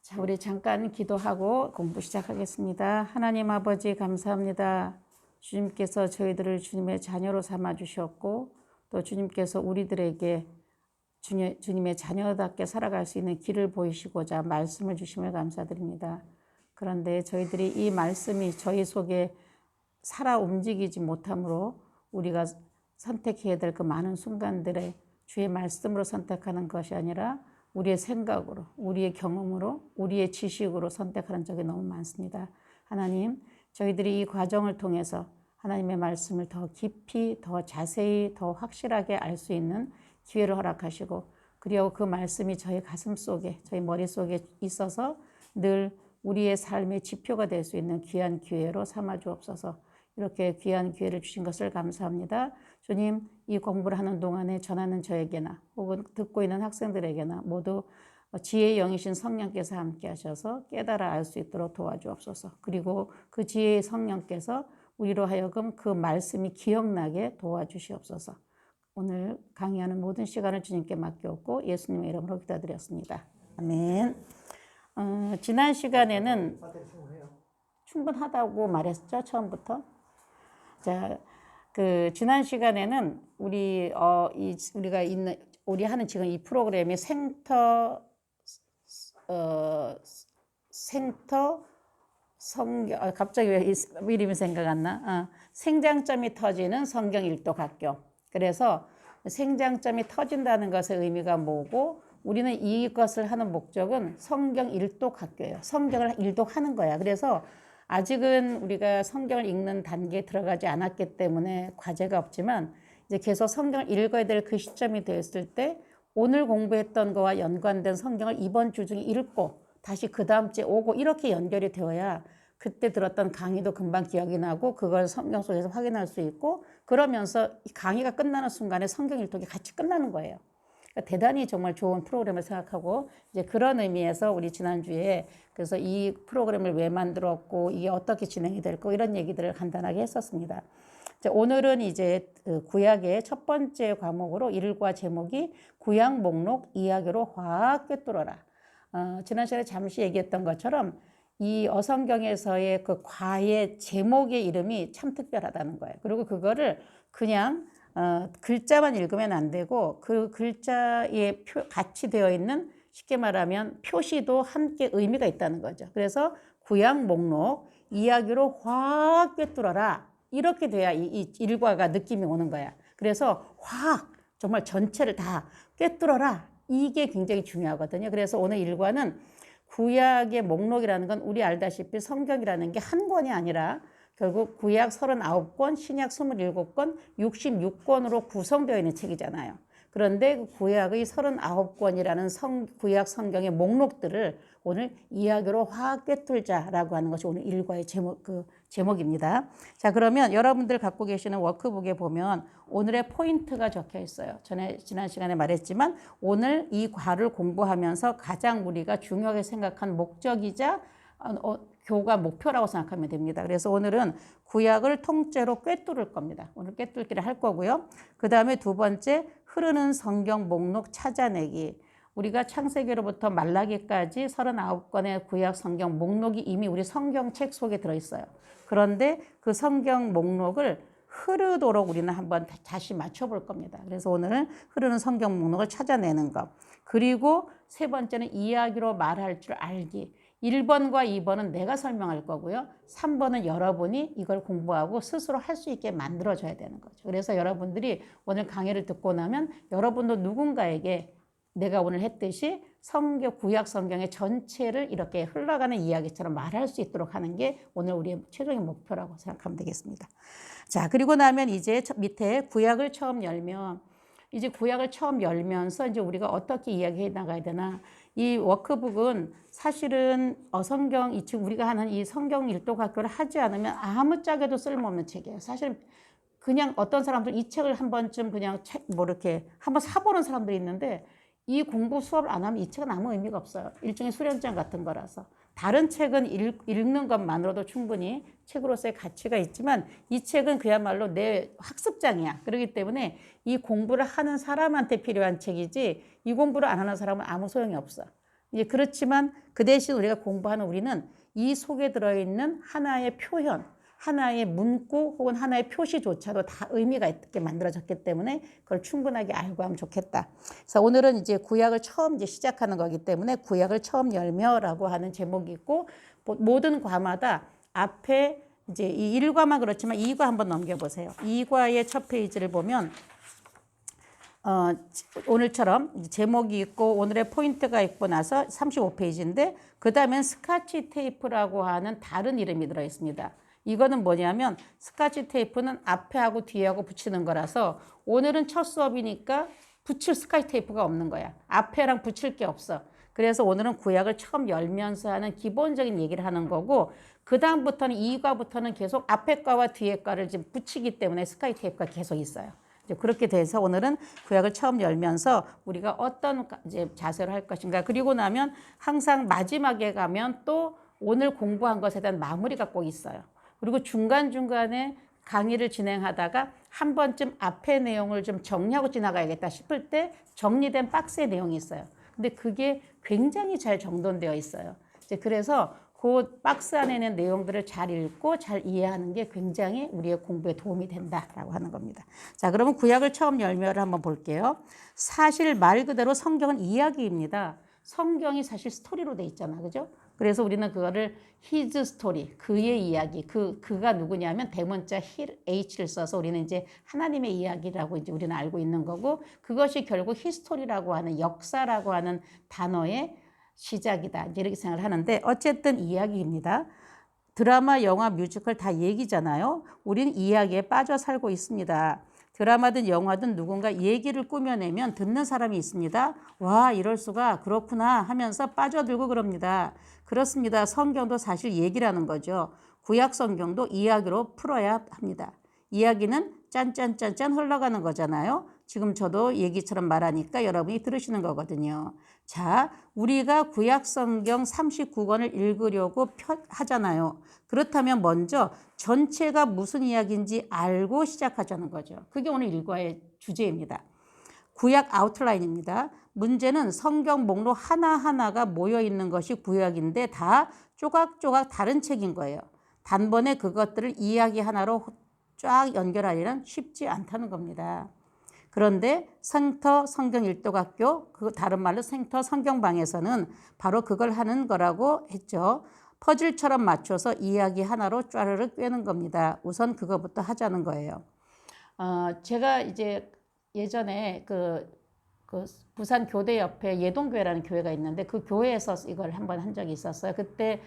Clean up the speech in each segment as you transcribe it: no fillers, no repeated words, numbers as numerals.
자, 우리 잠깐 기도하고 공부 시작하겠습니다. 하나님 아버지 감사합니다. 주님께서 저희들을 주님의 자녀로 삼아 주셨고 또 주님께서 우리들에게 주님의 자녀답게 살아갈 수 있는 길을 보이시고자 말씀을 주심을 감사드립니다. 그런데 저희들이 이 말씀이 저희 속에 살아 움직이지 못함으로 우리가 선택해야 될 그 많은 순간들에 주의 말씀으로 선택하는 것이 아니라 우리의 생각으로, 우리의 경험으로, 우리의 지식으로 선택하는 적이 너무 많습니다. 하나님, 저희들이 이 과정을 통해서 하나님의 말씀을 더 깊이, 더 자세히, 더 확실하게 알 수 있는 기회를 허락하시고, 그리고 그 말씀이 저희 가슴 속에, 저희 머릿속에 있어서 늘 우리의 삶의 지표가 될 수 있는 귀한 기회로 삼아 주옵소서. 이렇게 귀한 기회를 주신 것을 감사합니다. 주님, 이 공부를 하는 동안에 전하는 저에게나 혹은 듣고 있는 학생들에게나 모두 지혜의 영이신 성령께서 함께 하셔서 깨달아 알 수 있도록 도와주옵소서. 그리고 그 지혜의 성령께서 우리로 하여금 그 말씀이 기억나게 도와주시옵소서. 오늘 강의하는 모든 시간을 주님께 맡겼고 예수님의 이름으로 기도드렸습니다. 아멘. 지난 시간에는 충분하다고 말했죠, 처음부터. 자, 지난 시간에는 우리 하는 지금 이 프로그램이 생터 성경, 갑자기 왜 이름이 생각 안 나? 생장점이 터지는 성경 일독 학교. 그래서 생장점이 터진다는 것의 의미가 뭐고, 우리는 이것을 하는 목적은 성경 일독 학교예요. 성경을 일독하는 거야. 그래서 아직은 우리가 성경을 읽는 단계에 들어가지 않았기 때문에 과제가 없지만 이제 계속 성경을 읽어야 될 그 시점이 되었을 때 오늘 공부했던 거와 연관된 성경을 이번 주 중에 읽고 다시 그 다음 주에 오고 이렇게 연결이 되어야 그때 들었던 강의도 금방 기억이 나고 그걸 성경 속에서 확인할 수 있고 그러면서 강의가 끝나는 순간에 성경 일독이 같이 끝나는 거예요. 그러니까 대단히 정말 좋은 프로그램을 생각하고 이제 그런 의미에서 우리 지난주에 그래서 이 프로그램을 왜 만들었고 이게 어떻게 진행이 될고 이런 얘기들을 간단하게 했었습니다. 오늘은 이제 구약의 첫 번째 과목으로 일과 제목이 구약 목록 이야기로 확 꿰뚫어라. 지난 시간에 잠시 얘기했던 것처럼 이 어성경에서의 그 과의 제목의 이름이 참 특별하다는 거예요. 그리고 그거를 그냥 글자만 읽으면 안 되고 그 글자에 같이 되어 있는 쉽게 말하면 표시도 함께 의미가 있다는 거죠. 그래서 구약 목록 이야기로 확 꿰뚫어라. 이렇게 돼야 이 일과가 느낌이 오는 거야. 그래서 확 정말 전체를 다 꿰뚫어라. 이게 굉장히 중요하거든요. 그래서 오늘 일과는 구약의 목록이라는 건 우리 알다시피 성경이라는 게 한 권이 아니라 결국 구약 39권, 신약 27권, 66권으로 구성되어 있는 책이잖아요. 그런데 그 구약의 39권이라는 구약 성경의 목록들을 오늘 이야기로 확 꿰뚫자라고 하는 것이 오늘 일과의 제목입니다. 자, 그러면 여러분들 갖고 계시는 워크북에 보면 오늘의 포인트가 적혀 있어요. 지난 시간에 말했지만 오늘 이 과를 공부하면서 가장 우리가 중요하게 생각한 목적이자 교과 목표라고 생각하면 됩니다. 그래서 오늘은 구약을 통째로 꿰뚫을 겁니다. 오늘 꿰뚫기를 할 거고요. 그 다음에 두 번째, 흐르는 성경 목록 찾아내기. 우리가 창세기로부터 말라기까지 39권의 구약 성경 목록이 이미 우리 성경책 속에 들어있어요. 그런데 그 성경 목록을 흐르도록 우리는 한번 다시 맞춰볼 겁니다. 그래서 오늘은 흐르는 성경 목록을 찾아내는 것. 그리고 세 번째는 이야기로 말할 줄 알기. 1번과 2번은 내가 설명할 거고요. 3번은 여러분이 이걸 공부하고 스스로 할 수 있게 만들어줘야 되는 거죠. 그래서 여러분들이 오늘 강의를 듣고 나면 여러분도 누군가에게 내가 오늘 했듯이 구약 성경의 전체를 이렇게 흘러가는 이야기처럼 말할 수 있도록 하는 게 오늘 우리의 최종의 목표라고 생각하면 되겠습니다. 자, 그리고 나면 이제 밑에 구약을 처음 열면서 이제 우리가 어떻게 이야기해 나가야 되나. 이 워크북은 사실은 지금 우리가 하는 이 성경 일독 학교를 하지 않으면 아무짝에도 쓸모없는 책이에요. 사실 그냥 어떤 사람들 이 책을 한 번쯤 그냥 이렇게 한번 사보는 사람들이 있는데 이 공부 수업을 안 하면 이 책은 아무 의미가 없어요. 일종의 수련장 같은 거라서. 다른 책은 읽는 것만으로도 충분히 책으로서의 가치가 있지만 이 책은 그야말로 내 학습장이야. 그렇기 때문에 이 공부를 하는 사람한테 필요한 책이지 이 공부를 안 하는 사람은 아무 소용이 없어. 이제 그렇지만 그 대신 우리가 공부하는 우리는 이 속에 들어있는 하나의 표현, 하나의 문구 혹은 하나의 표시조차도 다 의미가 있게 만들어졌기 때문에 그걸 충분하게 알고 하면 좋겠다. 그래서 오늘은 이제 구약을 처음 이제 시작하는 거기 때문에 구약을 처음 열며라고 하는 제목이 있고 모든 과마다 앞에 이제 이 1과만 그렇지만 2과 한번 넘겨보세요. 2과의 첫 페이지를 보면 오늘처럼 제목이 있고 오늘의 포인트가 있고 나서 35페이지인데 그 다음엔 스카치 테이프라고 하는 다른 이름이 들어있습니다. 이거는 뭐냐면 스카치 테이프는 앞에 하고 뒤에 하고 붙이는 거라서 오늘은 첫 수업이니까 붙일 스카치 테이프가 없는 거야. 앞에랑 붙일 게 없어. 그래서 오늘은 구약을 처음 열면서 하는 기본적인 얘기를 하는 거고 그 다음부터는 2과부터는 계속 앞에 과와 뒤에 과를 지금 붙이기 때문에 스카치 테이프가 계속 있어요. 이제 그렇게 돼서 오늘은 구약을 처음 열면서 우리가 어떤 이제 자세로 할 것인가 그리고 나면 항상 마지막에 가면 또 오늘 공부한 것에 대한 마무리가 꼭 있어요. 그리고 중간중간에 강의를 진행하다가 한 번쯤 앞의 내용을 좀 정리하고 지나가야겠다 싶을 때 정리된 박스의 내용이 있어요. 근데 그게 굉장히 잘 정돈되어 있어요. 이제 그래서 그 박스 안에 있는 내용들을 잘 읽고 잘 이해하는 게 굉장히 우리의 공부에 도움이 된다라고 하는 겁니다. 자, 그러면 구약을 처음 열면을 한번 볼게요. 사실 말 그대로 성경은 이야기입니다. 성경이 사실 스토리로 돼 있잖아, 그죠? 그래서 우리는 그거를 his story, 그의 이야기, 그가 누구냐면 대문자 h를 써서 우리는 이제 하나님의 이야기라고 이제 우리는 알고 있는 거고 그것이 결국 history라고 하는 역사라고 하는 단어의 시작이다. 이제 이렇게 생각을 하는데 어쨌든 이야기입니다. 드라마, 영화, 뮤지컬 다 얘기잖아요. 우리는 이야기에 빠져 살고 있습니다. 드라마든 영화든 누군가 얘기를 꾸며내면 듣는 사람이 있습니다. 와, 이럴 수가 그렇구나 하면서 빠져들고 그럽니다. 그렇습니다. 성경도 사실 얘기라는 거죠. 구약 성경도 이야기로 풀어야 합니다. 이야기는 짠짠짠짠 흘러가는 거잖아요. 지금 저도 얘기처럼 말하니까 여러분이 들으시는 거거든요. 자, 우리가 구약 성경 39권을 읽으려고 하잖아요. 그렇다면 먼저 전체가 무슨 이야기인지 알고 시작하자는 거죠. 그게 오늘 일과의 주제입니다. 구약 아웃라인입니다. 문제는 성경 목록 하나하나가 모여있는 것이 구약인데 다 조각조각 다른 책인 거예요. 단번에 그것들을 이야기 하나로 쫙 연결하기는 쉽지 않다는 겁니다. 그런데 생터 성경 일독학교, 그 다른 말로 생터 성경방에서는 바로 그걸 하는 거라고 했죠. 퍼즐처럼 맞춰서 이야기 하나로 쫘르륵 꿰는 겁니다. 우선 그거부터 하자는 거예요. 제가 이제 예전에 그 부산 교대 옆에 예동교회라는 교회가 있는데 그 교회에서 이걸 한번 한 적이 있었어요. 그때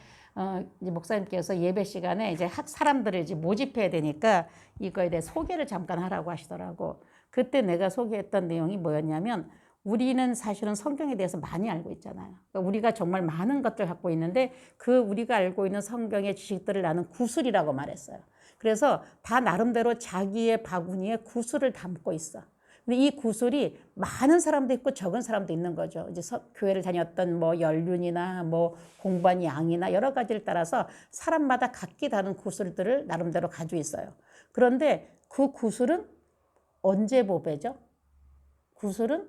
이제 목사님께서 예배 시간에 이제 사람들을 이제 모집해야 되니까 이거에 대해 소개를 잠깐 하라고 하시더라고. 그때 내가 소개했던 내용이 뭐였냐면 우리는 사실은 성경에 대해서 많이 알고 있잖아요. 그러니까 우리가 정말 많은 것들을 갖고 있는데 그 우리가 알고 있는 성경의 지식들을 나는 구술이라고 말했어요. 그래서 다 나름대로 자기의 바구니에 구술을 담고 있어. 근데 이 구술이 많은 사람도 있고 적은 사람도 있는 거죠. 이제 교회를 다녔던 뭐 연륜이나 뭐 공부한 양이나 여러 가지를 따라서 사람마다 각기 다른 구술들을 나름대로 가지고 있어요. 그런데 그 구술은 언제 보배죠? 구슬은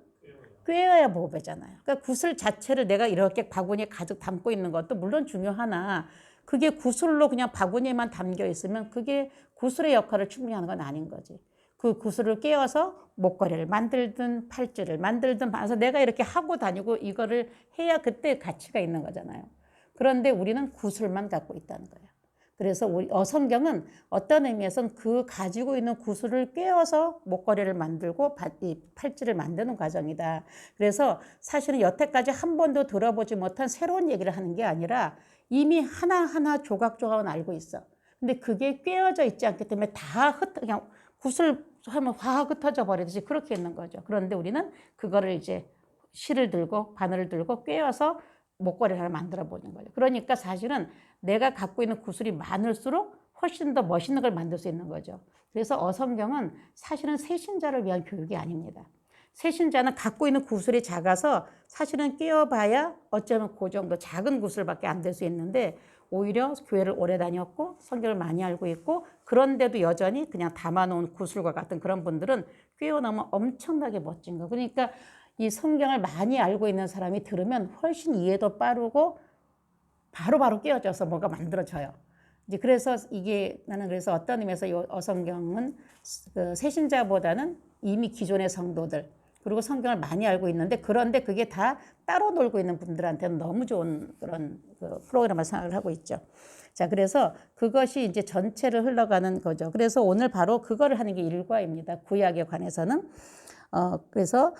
꿰어야 보배잖아요. 그러니까 구슬 자체를 내가 이렇게 바구니에 가득 담고 있는 것도 물론 중요하나 그게 구슬로 그냥 바구니에만 담겨 있으면 그게 구슬의 역할을 충분히 하는 건 아닌 거지. 그 구슬을 꿰어서 목걸이를 만들든 팔찌를 만들든 해서 내가 이렇게 하고 다니고 이거를 해야 그때 가치가 있는 거잖아요. 그런데 우리는 구슬만 갖고 있다는 거예요. 그래서 우리 성경은 어떤 의미에서는 그 가지고 있는 구슬을 꿰어서 목걸이를 만들고 팔찌를 만드는 과정이다. 그래서 사실은 여태까지 한 번도 들어보지 못한 새로운 얘기를 하는 게 아니라 이미 하나하나 조각조각은 알고 있어. 근데 그게 꿰어져 있지 않기 때문에 다 그냥 구슬 하면 확 흩어져 버리듯이 그렇게 있는 거죠. 그런데 우리는 그거를 이제 실을 들고 바늘을 들고 꿰어서 목걸이를 하나 만들어 보는 거죠. 그러니까 사실은 내가 갖고 있는 구슬이 많을수록 훨씬 더 멋있는 걸 만들 수 있는 거죠. 그래서 어성경은 사실은 새신자를 위한 교육이 아닙니다. 새신자는 갖고 있는 구슬이 작아서 사실은 끼워봐야 어쩌면 그 정도 작은 구슬밖에 안 될 수 있는데 오히려 교회를 오래 다녔고 성경을 많이 알고 있고 그런데도 여전히 그냥 담아놓은 구슬과 같은 그런 분들은 끼워넣으면 엄청나게 멋진 거. 그러니까 이 성경을 많이 알고 있는 사람이 들으면 훨씬 이해도 빠르고 바로바로 끼워져서 뭐가 만들어져요. 이제 그래서 이게 나는 그래서 어떤 의미에서 이 어성경은 그 새신자보다는 이미 기존의 성도들 그리고 성경을 많이 알고 있는데 그런데 그게 다 따로 놀고 있는 분들한테는 너무 좋은 그런 그 프로그램을 생각을 하고 있죠. 자, 그래서 그것이 이제 전체를 흘러가는 거죠. 그래서 오늘 바로 그거를 하는 게 일과입니다. 구약에 관해서는. 그래서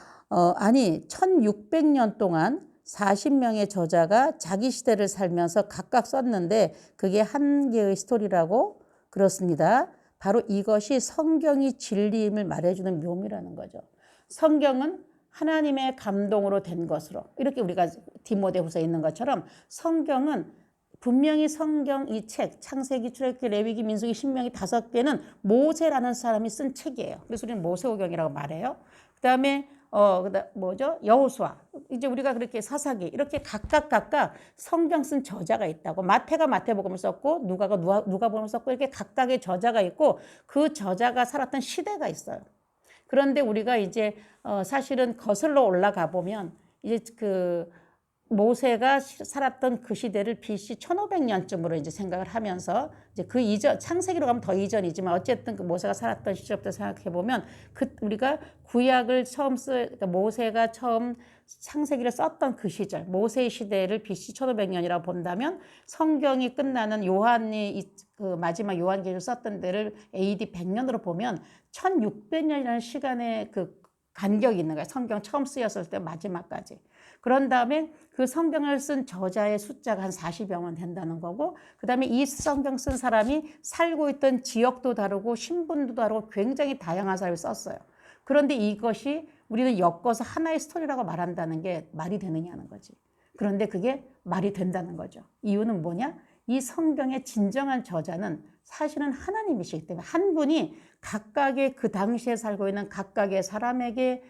아니 1600년 동안 40명의 저자가 자기 시대를 살면서 각각 썼는데 그게 한 개의 스토리라고 그렇습니다. 바로 이것이 성경이 진리임을 말해주는 묘미라는 거죠. 성경은 하나님의 감동으로 된 것으로 이렇게 우리가 디모데후서에 있는 것처럼 성경은 분명히 성경 이 책 창세기, 출애굽기, 레위기, 민수기, 신명기 5개는 모세라는 사람이 쓴 책이에요. 그래서 우리는 모세오경이라고 말해요. 그다음에 뭐죠? 여호수아. 이제 우리가 그렇게 사사기 이렇게 각각 성경 쓴 저자가 있다고. 마태가 마태복음을 썼고 누가가 누가복음을 썼고 이렇게 각각의 저자가 있고 그 저자가 살았던 시대가 있어요. 그런데 우리가 이제 사실은 거슬러 올라가 보면 이제 그 모세가 살았던 그 시대를 BC 1500년쯤으로 이제 생각을 하면서 이제 그 이전 창세기로 가면 더 이전이지만 어쨌든 그 모세가 살았던 시절부터 생각해 보면 그 우리가 구약을 처음 그러니까 모세가 처음 창세기를 썼던 그 시절 모세의 시대를 BC 1500년이라고 본다면 성경이 끝나는 요한이 그 마지막 요한계시를 썼던 데를 AD 100년으로 보면 1600년이라는 시간의 그 간격이 있는 거예요. 성경 처음 쓰였을 때 마지막까지. 그런 다음에 그 성경을 쓴 저자의 숫자가 한 40여만 된다는 거고 그 다음에 이 성경 쓴 사람이 살고 있던 지역도 다르고 신분도 다르고 굉장히 다양한 사람이 썼어요. 그런데 이것이 우리는 엮어서 하나의 스토리라고 말한다는 게 말이 되느냐는 거지. 그런데 그게 말이 된다는 거죠. 이유는 뭐냐? 이 성경의 진정한 저자는 사실은 하나님이시기 때문에 한 분이 각각의 그 당시에 살고 있는 각각의 사람에게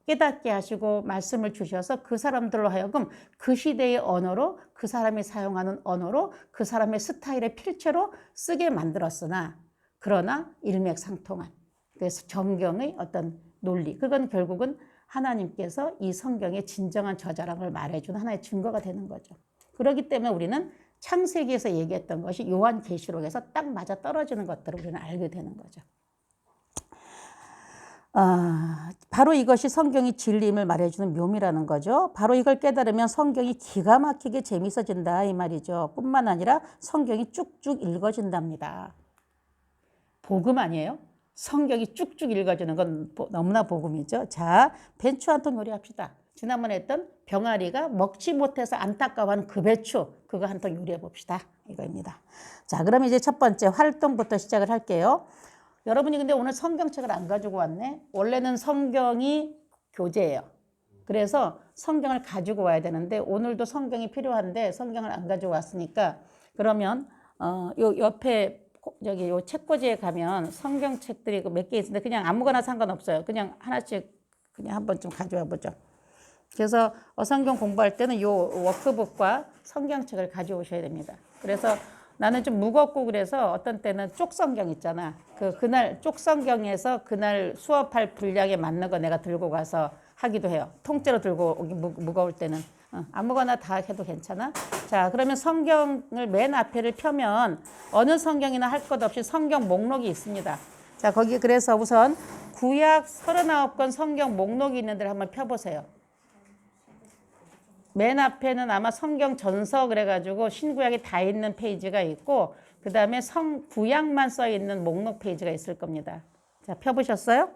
깨닫게 하시고 말씀을 주셔서 그 사람들로 하여금 그 시대의 언어로 그 사람이 사용하는 언어로 그 사람의 스타일의 필체로 쓰게 만들었으나 그러나 일맥상통한 그래서 정경의 어떤 논리 그건 결국은 하나님께서 이 성경의 진정한 저자라는 걸 말해주는 하나의 증거가 되는 거죠. 그렇기 때문에 우리는 창세기에서 얘기했던 것이 요한계시록에서 딱 맞아 떨어지는 것들을 우리는 알게 되는 거죠. 바로 이것이 성경이 진리임을 말해주는 묘미라는 거죠. 바로 이걸 깨달으면 성경이 기가 막히게 재밌어진다 이 말이죠. 뿐만 아니라 성경이 쭉쭉 읽어진답니다. 복음 아니에요? 성경이 쭉쭉 읽어지는 건 너무나 복음이죠. 자, 배추 한 통 요리합시다. 지난번에 했던 병아리가 먹지 못해서 안타까워하는 그 배추 그거 한 통 요리해 봅시다. 이거입니다. 자, 그럼 이제 첫 번째 활동부터 시작을 할게요. 여러분이 근데 오늘 성경책을 안 가지고 왔네. 원래는 성경이 교재예요. 그래서 성경을 가지고 와야 되는데 오늘도 성경이 필요한데 성경을 안 가지고 왔으니까 그러면 요 옆에 저기 요 책꽂이에 가면 성경책들이 몇 개 있는데 그냥 아무거나 상관없어요. 그냥 하나씩 그냥 한번 좀 가져와 보죠. 그래서 성경 공부할 때는 요 워크북과 성경책을 가져오셔야 됩니다. 그래서 나는 좀 무겁고 그래서 어떤 때는 쪽성경 있잖아. 그날 쪽성경에서 그날 수업할 분량에 맞는 거 내가 들고 가서 하기도 해요. 통째로 들고 오기 무거울 때는. 아무거나 다 해도 괜찮아. 자, 그러면 성경을 맨 앞에를 펴면 어느 성경이나 할 것 없이 성경 목록이 있습니다. 자, 거기 그래서 우선 구약 39권 성경 목록이 있는 데를 한번 펴보세요. 맨 앞에는 아마 성경 전서 그래가지고 신구약이 다 있는 페이지가 있고 그 다음에 구약만 써 있는 목록 페이지가 있을 겁니다. 자, 펴보셨어요?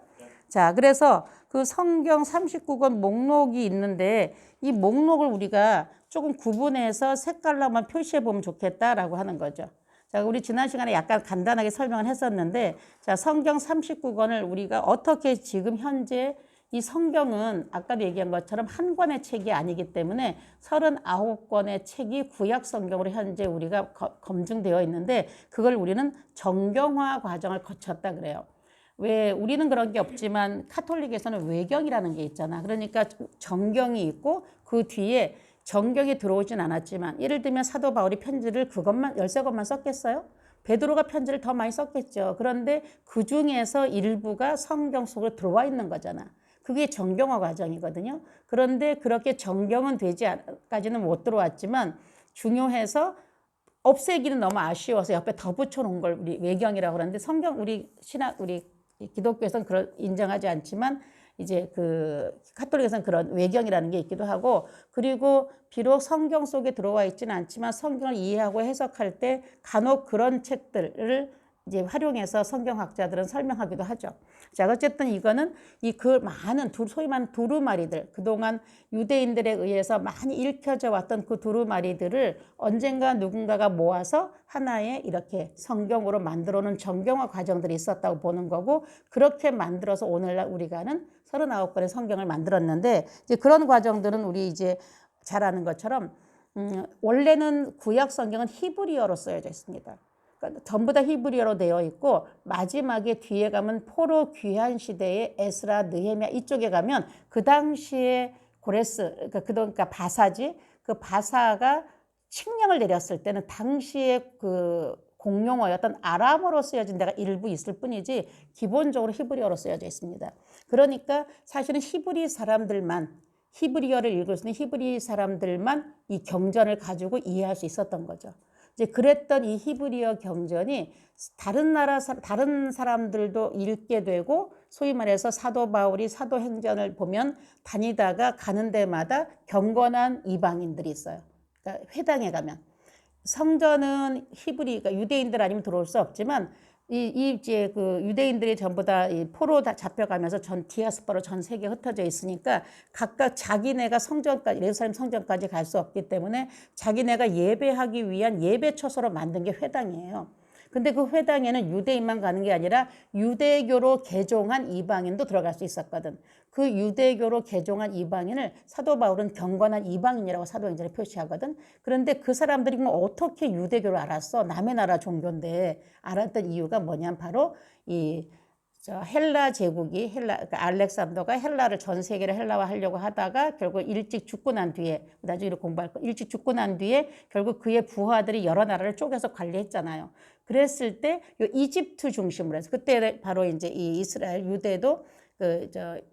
자, 그래서 그 성경 39권 목록이 있는데 이 목록을 우리가 조금 구분해서 색깔로 한번 표시해 보면 좋겠다라고 하는 거죠. 자, 우리 지난 시간에 약간 간단하게 설명을 했었는데 자, 성경 39권을 우리가 어떻게 지금 현재 이 성경은 아까도 얘기한 것처럼 한 권의 책이 아니기 때문에 39권의 책이 구약 성경으로 현재 우리가 검증되어 있는데 그걸 우리는 정경화 과정을 거쳤다 그래요. 왜 우리는 그런 게 없지만 카톨릭에서는 외경이라는 게 있잖아. 그러니까 정경이 있고 그 뒤에 정경이 들어오진 않았지만 예를 들면 사도 바울이 편지를 그것만 13권만 썼겠어요? 베드로가 편지를 더 많이 썼겠죠. 그런데 그 중에서 일부가 성경 속으로 들어와 있는 거잖아. 그게 정경화 과정이거든요. 그런데 그렇게 정경은 되지까지는 못 들어왔지만 중요해서 없애기는 너무 아쉬워서 옆에 더 붙여놓은 걸 우리 외경이라고 그러는데 성경 우리 신학 우리 기독교에서는 그런 인정하지 않지만 이제 그 카톨릭에서는 그런 외경이라는 게 있기도 하고 그리고 비록 성경 속에 들어와 있지는 않지만 성경을 이해하고 해석할 때 간혹 그런 책들을 이제 활용해서 성경학자들은 설명하기도 하죠. 자, 어쨌든 이거는 이 그 많은 소위 말하는 두루마리들, 그동안 유대인들에 의해서 많이 읽혀져 왔던 그 두루마리들을 언젠가 누군가가 모아서 하나의 이렇게 성경으로 만들어 놓은 정경화 과정들이 있었다고 보는 거고 그렇게 만들어서 오늘날 우리가 아는 39권의 성경을 만들었는데 이제 그런 과정들은 우리 이제 잘 아는 것처럼 원래는 구약 성경은 히브리어로 쓰여져 있습니다. 그러니까 전부 다 히브리어로 되어 있고 마지막에 뒤에 가면 포로 귀환 시대의 에스라, 느헤미야 이쪽에 가면 그 당시에 고레스 그러니까 바사지 그 바사가 칙령을 내렸을 때는 당시에 그 공용어였던 아람어로 쓰여진 데가 일부 있을 뿐이지 기본적으로 히브리어로 쓰여져 있습니다. 그러니까 사실은 히브리 사람들만 히브리어를 읽을 수 있는 히브리 사람들만 이 경전을 가지고 이해할 수 있었던 거죠. 이제 그랬던 이 히브리어 경전이 다른 사람들도 읽게 되고 소위 말해서 사도 바울이 사도행전을 보면 다니다가 가는 데마다 경건한 이방인들이 있어요. 그러니까 회당에 가면 성전은 그러니까 유대인들 아니면 들어올 수 없지만 이제 그 유대인들이 전부 다 포로 다 잡혀가면서 디아스포라로 전 세계에 흩어져 있으니까 각각 자기네가 성전까지 예루살렘 성전까지 갈 수 없기 때문에 자기네가 예배하기 위한 예배 처소로 만든 게 회당이에요. 근데 그 회당에는 유대인만 가는 게 아니라 유대교로 개종한 이방인도 들어갈 수 있었거든. 그 유대교로 개종한 이방인을 사도 바울은 경건한 이방인이라고 사도행전에 표시하거든. 그런데 그 사람들이 어떻게 유대교를 알았어? 남의 나라 종교인데 알았던 이유가 뭐냐면 바로 이 헬라 제국이 그러니까 알렉산더가 헬라를 전 세계를 헬라화하려고 하다가 결국 일찍 죽고 난 뒤에 나중에 공부할 거 일찍 죽고 난 뒤에 결국 그의 부하들이 여러 나라를 쪼개서 관리했잖아요. 그랬을 때 이집트 중심으로 해서 그때 바로 이제 이 이스라엘 유대도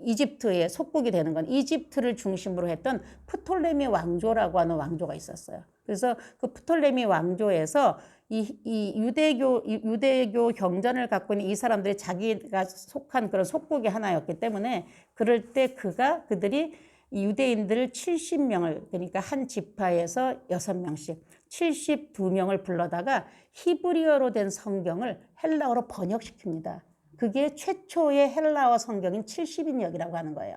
이집트의 속국이 되는 건 이집트를 중심으로 했던 프톨레미 왕조라고 하는 왕조가 있었어요. 그래서 그 프톨레미 왕조에서 이 유대교 경전을 갖고 있는 이 사람들이 자기가 속한 그런 속국의 하나였기 때문에 그럴 때 그들이 유대인들을 70명을 그러니까 한 지파에서 6명씩 72명을 불러다가 히브리어로 된 성경을 헬라어로 번역시킵니다. 그게 최초의 헬라어 성경인 70인역이라고 하는 거예요.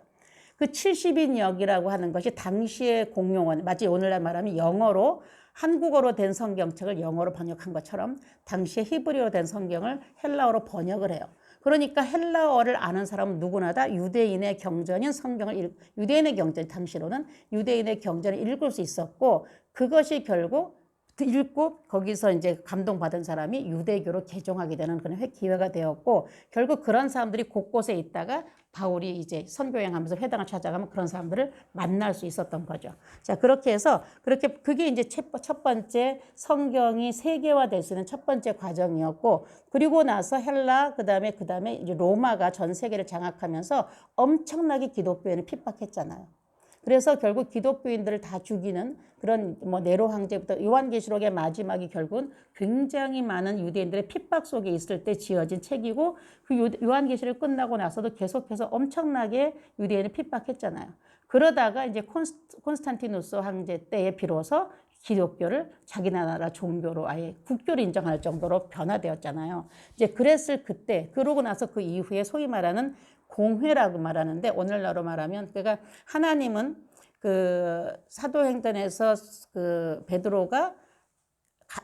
그 70인역이라고 하는 것이 당시의 공용어, 마치 오늘날 말하면 영어로 한국어로 된 성경책을 영어로 번역한 것처럼 당시에 히브리어로 된 성경을 헬라어로 번역을 해요. 그러니까 헬라어를 아는 사람은 누구나 다 유대인의 경전인 성경을 유대인의 경전 당시로는 유대인의 경전을 읽을 수 있었고 그것이 결국 읽고 거기서 이제 감동받은 사람이 유대교로 개종하게 되는 그런 기회가 되었고 결국 그런 사람들이 곳곳에 있다가 바울이 이제 선교행하면서 회당을 찾아가면 그런 사람들을 만날 수 있었던 거죠. 자, 그렇게 해서 그게 이제 첫 번째 성경이 세계화될 수 있는 첫 번째 과정이었고 그리고 나서 헬라 그다음에 이제 로마가 전 세계를 장악하면서 엄청나게 기독교인을 핍박했잖아요. 그래서 결국 기독교인들을 다 죽이는 그런 네로 황제부터 요한계시록의 마지막이 결국은 굉장히 많은 유대인들의 핍박 속에 있을 때 지어진 책이고 그 요한계시록 끝나고 나서도 계속해서 엄청나게 유대인을 핍박했잖아요. 그러다가 이제 콘스탄티누스 황제 때에 비로소 기독교를 자기 나라 종교로 아예 국교를 인정할 정도로 변화되었잖아요. 이제 그랬을 그때 그러고 나서 그 이후에 소위 말하는 공회라고 말하는데 오늘날로 말하면 그러니까 하나님은 그 사도행전에서 그 베드로가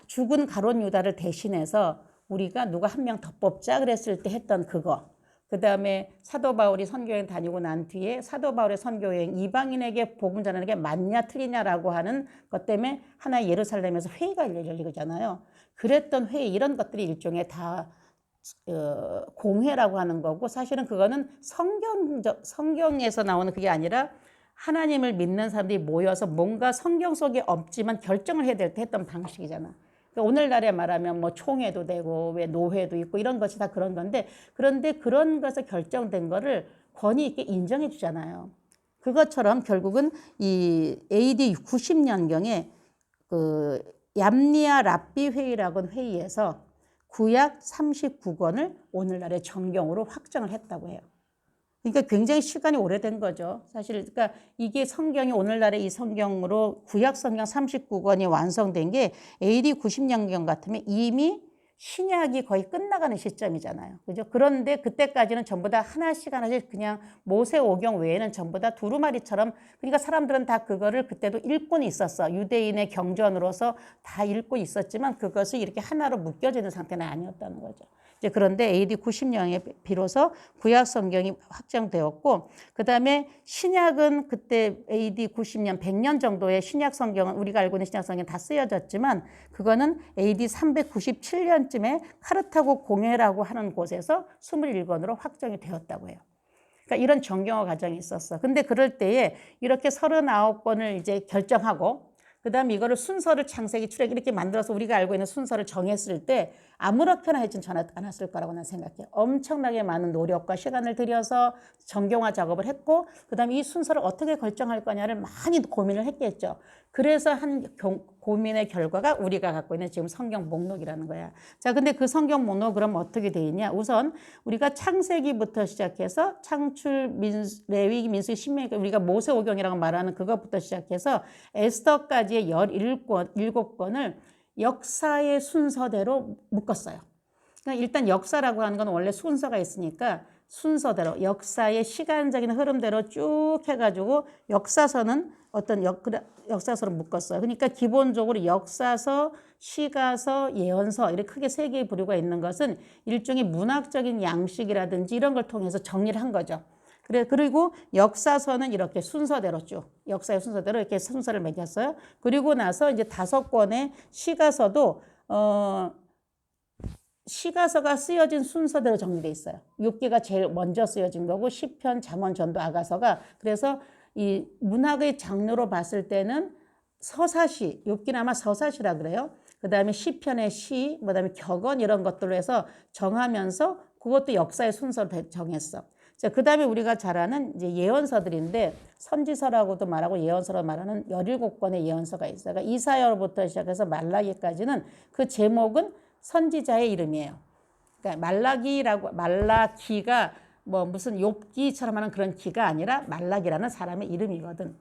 죽은 가룟 유다를 대신해서 우리가 누가 한 명 더 뽑자 그랬을 때 했던 그거. 그 다음에 사도 바울이 선교여행 다니고 난 뒤에 사도 바울의 선교여행 이방인에게 복음 전하는 게 맞냐 틀리냐라고 하는 것 때문에 하나 예루살렘에서 회의가 열리잖아요. 그랬던 회의 이런 것들이 일종의 다 공회라고 하는 거고 사실은 그거는 성경에서 나오는 그게 아니라 하나님을 믿는 사람들이 모여서 뭔가 성경 속에 없지만 결정을 해야 될 때 했던 방식이잖아. 그러니까 오늘날에 말하면 뭐 총회도 되고 왜 노회도 있고 이런 것이 다 그런 건데 그런데 그런 것에 결정된 거를 권위 있게 인정해 주잖아요. 그것처럼 결국은 이 AD 90년경에 그 얌리아 랍비 회의라고 하는 회의에서 구약 39권을 오늘날의 정경으로 확정을 했다고 해요. 그러니까 굉장히 시간이 오래된 거죠. 사실 그러니까 이게 성경이 오늘날의 이 성경으로 구약 성경 39권이 완성된 게 AD 90년경 같으면 이미 신약이 거의 끝나가는 시점이잖아요. 그죠? 그런데 그때까지는 전부 다 하나씩 하나씩 그냥 모세오경 외에는 전부 다 두루마리처럼, 그러니까 사람들은 다 그거를 그때도 읽고는 있었어. 유대인의 경전으로서 다 읽고 있었지만 그것을 이렇게 하나로 묶여지는 상태는 아니었다는 거죠. 이제 그런데 AD 90년에 비로소 구약 성경이 확정되었고, 그 다음에 신약은 그때 AD 90년, 100년 정도의 신약 성경은 우리가 알고 있는 신약 성경 다 쓰여졌지만 그거는 AD 397년쯤에 카르타고 공회라고 하는 곳에서 21권으로 확정이 되었다고 해요. 그러니까 이런 정경화 과정이 있었어. 근데 그럴 때에 이렇게 39권을 이제 결정하고 그다음에 이거를 순서를 창세기, 출애기 이렇게 만들어서 우리가 알고 있는 순서를 정했을 때 아무렇게나 하진 않았을 거라고 나는 생각해요. 엄청나게 많은 노력과 시간을 들여서 정경화 작업을 했고 그다음에 이 순서를 어떻게 결정할 거냐를 많이 고민을 했겠죠. 그래서 한 고민의 결과가 우리가 갖고 있는 지금 성경 목록이라는 거야. 자, 근데 그 성경 목록 그럼 어떻게 돼 있냐? 우선 우리가 창세기부터 시작해서 창출, 레위기, 민수기, 신명기, 우리가 모세오경이라고 말하는 그것부터 시작해서 에스더까지의 17권을 역사의 순서대로 묶었어요. 그러니까 일단 역사라고 하는 건 원래 순서가 있으니까 순서대로 역사의 시간적인 흐름대로 쭉 해가지고 역사서는 어떤 역사서로 묶었어요. 그러니까 기본적으로 역사서, 시가서, 예언서 이렇게 크게 세 개의 부류가 있는 것은 일종의 문학적인 양식이라든지 이런 걸 통해서 정리를 한 거죠. 그리고 역사서는 이렇게 순서대로 쭉 역사의 순서대로 이렇게 순서를 매겼어요. 그리고 나서 이제 5권의 시가서도 시가서가 쓰여진 순서대로 정리되어 있어요. 6개가 제일 먼저 쓰여진 거고 시편, 잠언, 전도, 아가서가, 그래서 이 문학의 장르로 봤을 때는 서사시, 6개는 아마 서사시라 그래요. 그 다음에 시편의 시, 그 다음에 격언 이런 것들로 해서 정하면서 그것도 역사의 순서를 정했어. 자, 그 다음에 우리가 잘 아는 이제 예언서들인데 선지서라고도 말하고 예언서로 말하는 17권의 예언서가 있어요. 그러니까 이사야로부터 시작해서 말라기까지는 그 제목은 선지자의 이름이에요. 그러니까 말라기가 뭐 무슨 욥기처럼 하는 그런 기가 아니라 말라기라는 사람의 이름이거든.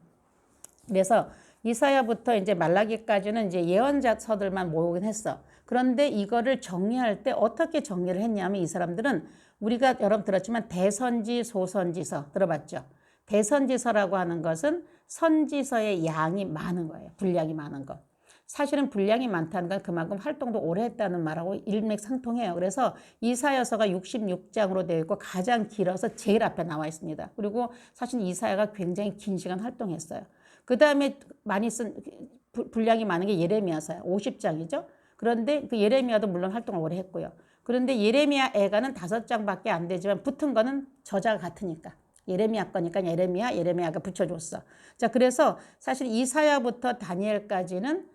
그래서 이사야부터 이제 말라기까지는 이제 예언자서들만 모으긴 했어. 그런데 이거를 정리할 때 어떻게 정리를 했냐면 이 사람들은 우리가 여러분 들었지만 대선지, 소선지서 들어봤죠? 대선지서라고 하는 것은 선지서의 양이 많은 거예요. 분량이 많은 것. 사실은 분량이 많다는 건 그만큼 활동도 오래 했다는 말하고 일맥상통해요. 그래서 이사야서가 66장으로 되어 있고 가장 길어서 제일 앞에 나와 있습니다. 그리고 사실 이사야가 굉장히 긴 시간 활동했어요. 그 다음에 많이 쓴 분량이 많은 게 예레미야서야. 50장이죠. 그런데 그 예레미야도 물론 활동을 오래 했고요. 그런데 예레미야 애가는 5장밖에 안 되지만 붙은 거는 저자가 같으니까. 예레미야 거니까 예레미야가 붙여줬어. 자, 그래서 사실 이사야부터 다니엘까지는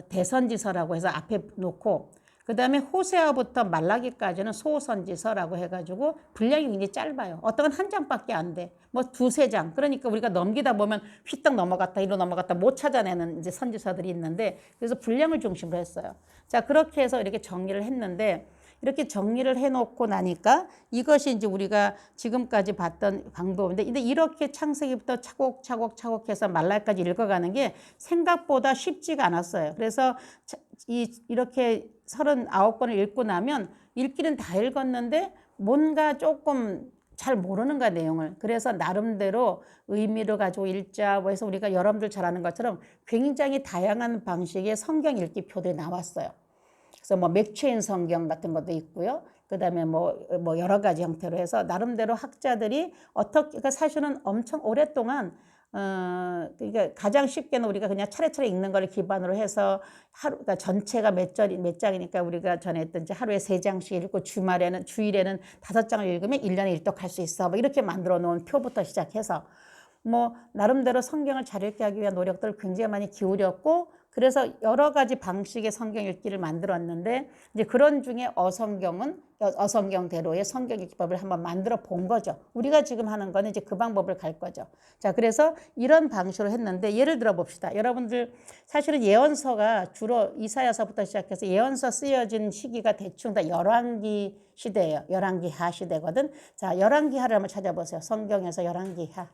대선지서라고 해서 앞에 놓고 그 다음에 호세아부터 말라기까지는 소선지서라고 해가지고 분량이 굉장히 짧아요. 어떤 건 한 장밖에 안 돼. 뭐 2-3장. 그러니까 우리가 넘기다 보면 휘떡 넘어갔다 이로 넘어갔다 못 찾아내는 이제 선지서들이 있는데 그래서 분량을 중심으로 했어요. 자, 그렇게 해서 이렇게 정리를 했는데 이렇게 정리를 해놓고 나니까 이것이 이제 우리가 지금까지 봤던 방법인데 근데 이렇게 창세기부터 차곡차곡 해서 말라기까지 읽어가는 게 생각보다 쉽지가 않았어요. 그래서 이렇게 39권을 읽고 나면 읽기는 다 읽었는데 뭔가 조금 잘 모르는 거야, 내용을. 그래서 나름대로 의미를 가지고 읽자 뭐 해서 우리가 여러분들 잘 아는 것처럼 굉장히 다양한 방식의 성경 읽기 표들이 나왔어요. 그래서 뭐 맥체인 성경 같은 것도 있고요. 그 다음에 뭐 여러 가지 형태로 해서 나름대로 학자들이 어떻게, 그러니까 사실은 엄청 오랫동안 그러니까 가장 쉽게는 우리가 그냥 차례차례 읽는 걸 기반으로 해서 그러니까 전체가 몇 장이니까 우리가 전에 했던 하루에 3장씩 읽고 주일에는 5장을 읽으면 1년에 일독할 수 있어. 뭐 이렇게 만들어 놓은 표부터 시작해서 뭐 나름대로 성경을 잘 읽게 하기 위한 노력들을 굉장히 많이 기울였고 그래서 여러 가지 방식의 성경 읽기를 만들었는데 이제 그런 중에 어성경은 어성경대로의 성경 읽기법을 한번 만들어 본 거죠. 우리가 지금 하는 거는 이제 그 방법을 갈 거죠. 자, 그래서 이런 방식으로 했는데 예를 들어 봅시다. 여러분들 사실은 예언서가 주로 이사야서부터 시작해서 예언서 쓰여진 시기가 대충 다 열왕기 시대예요. 열왕기하 시대거든. 자, 열왕기하를 한번 찾아보세요. 성경에서 열왕기하.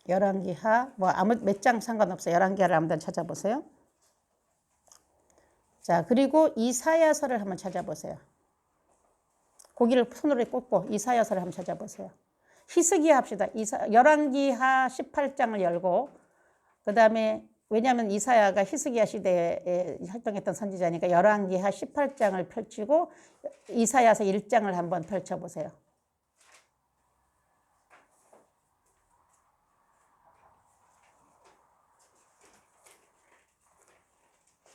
열왕기하 뭐 아무 몇 장 상관없어요. 열왕기하를 한번 찾아보세요. 자, 그리고 이사야서를 한번 찾아보세요. 고기를 손으로 꽂고 이사야서를 한번 찾아보세요. 히스기야 합시다. 열왕기하 18장을 열고 그 다음에 왜냐하면 이사야가 히스기야 시대에 활동했던 선지자니까 열왕기하 18장을 펼치고 이사야서 1장을 한번 펼쳐보세요.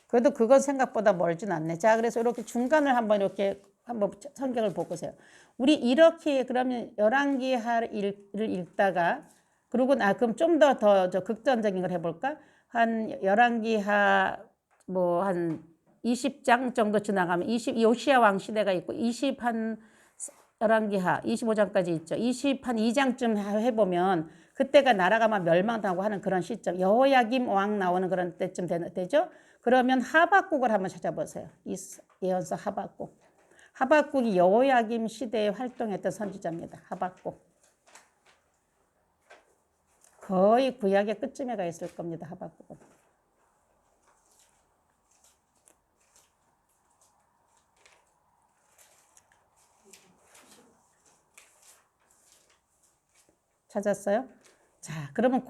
그래도 그건 생각보다 멀진 않네. 자, 그래서 이렇게 중간을 한번 성경을 보세요. 우리 이렇게 그러면 열왕기하를 읽다가 그리고 그럼 좀 더 극단적인 걸 해볼까? 한 열왕기하 뭐 한 20장 정도 지나가면 요시야 왕 시대가 있고 열왕기하 25장까지 있죠. 한 2장쯤 해보면 그때가 나라가 막 멸망하고 하는 그런 시점. 여호야김 왕 나오는 그런 때쯤 되죠. 그러면 하박국을 한번 찾아보세요. 예언서 하박국. 하박국이 여호야김 시대에 활동했던 선지자입니다. 하박국. 거의 구약의 끝쯤에 가 있을 겁니다. 하박국은. 찾았어요? 자, 그러면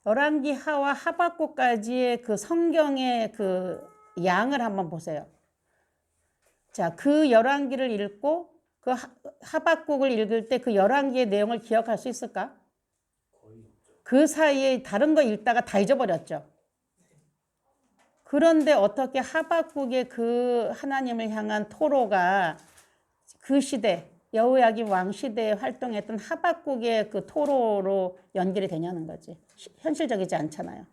열왕기하와 하박국까지의 그 성경의 그 양을 한번 보세요. 자, 그 열왕기를 읽고 그 하박국을 읽을 때 그 열왕기의 내용을 기억할 수 있을까? 그 사이에 다른 거 읽다가 다 잊어버렸죠. 그런데 어떻게 하박국의 그 하나님을 향한 토로가 그 시대 여호야김 왕 시대에 활동했던 하박국의 그 토로로 연결이 되냐는 거지. 현실적이지 않잖아요.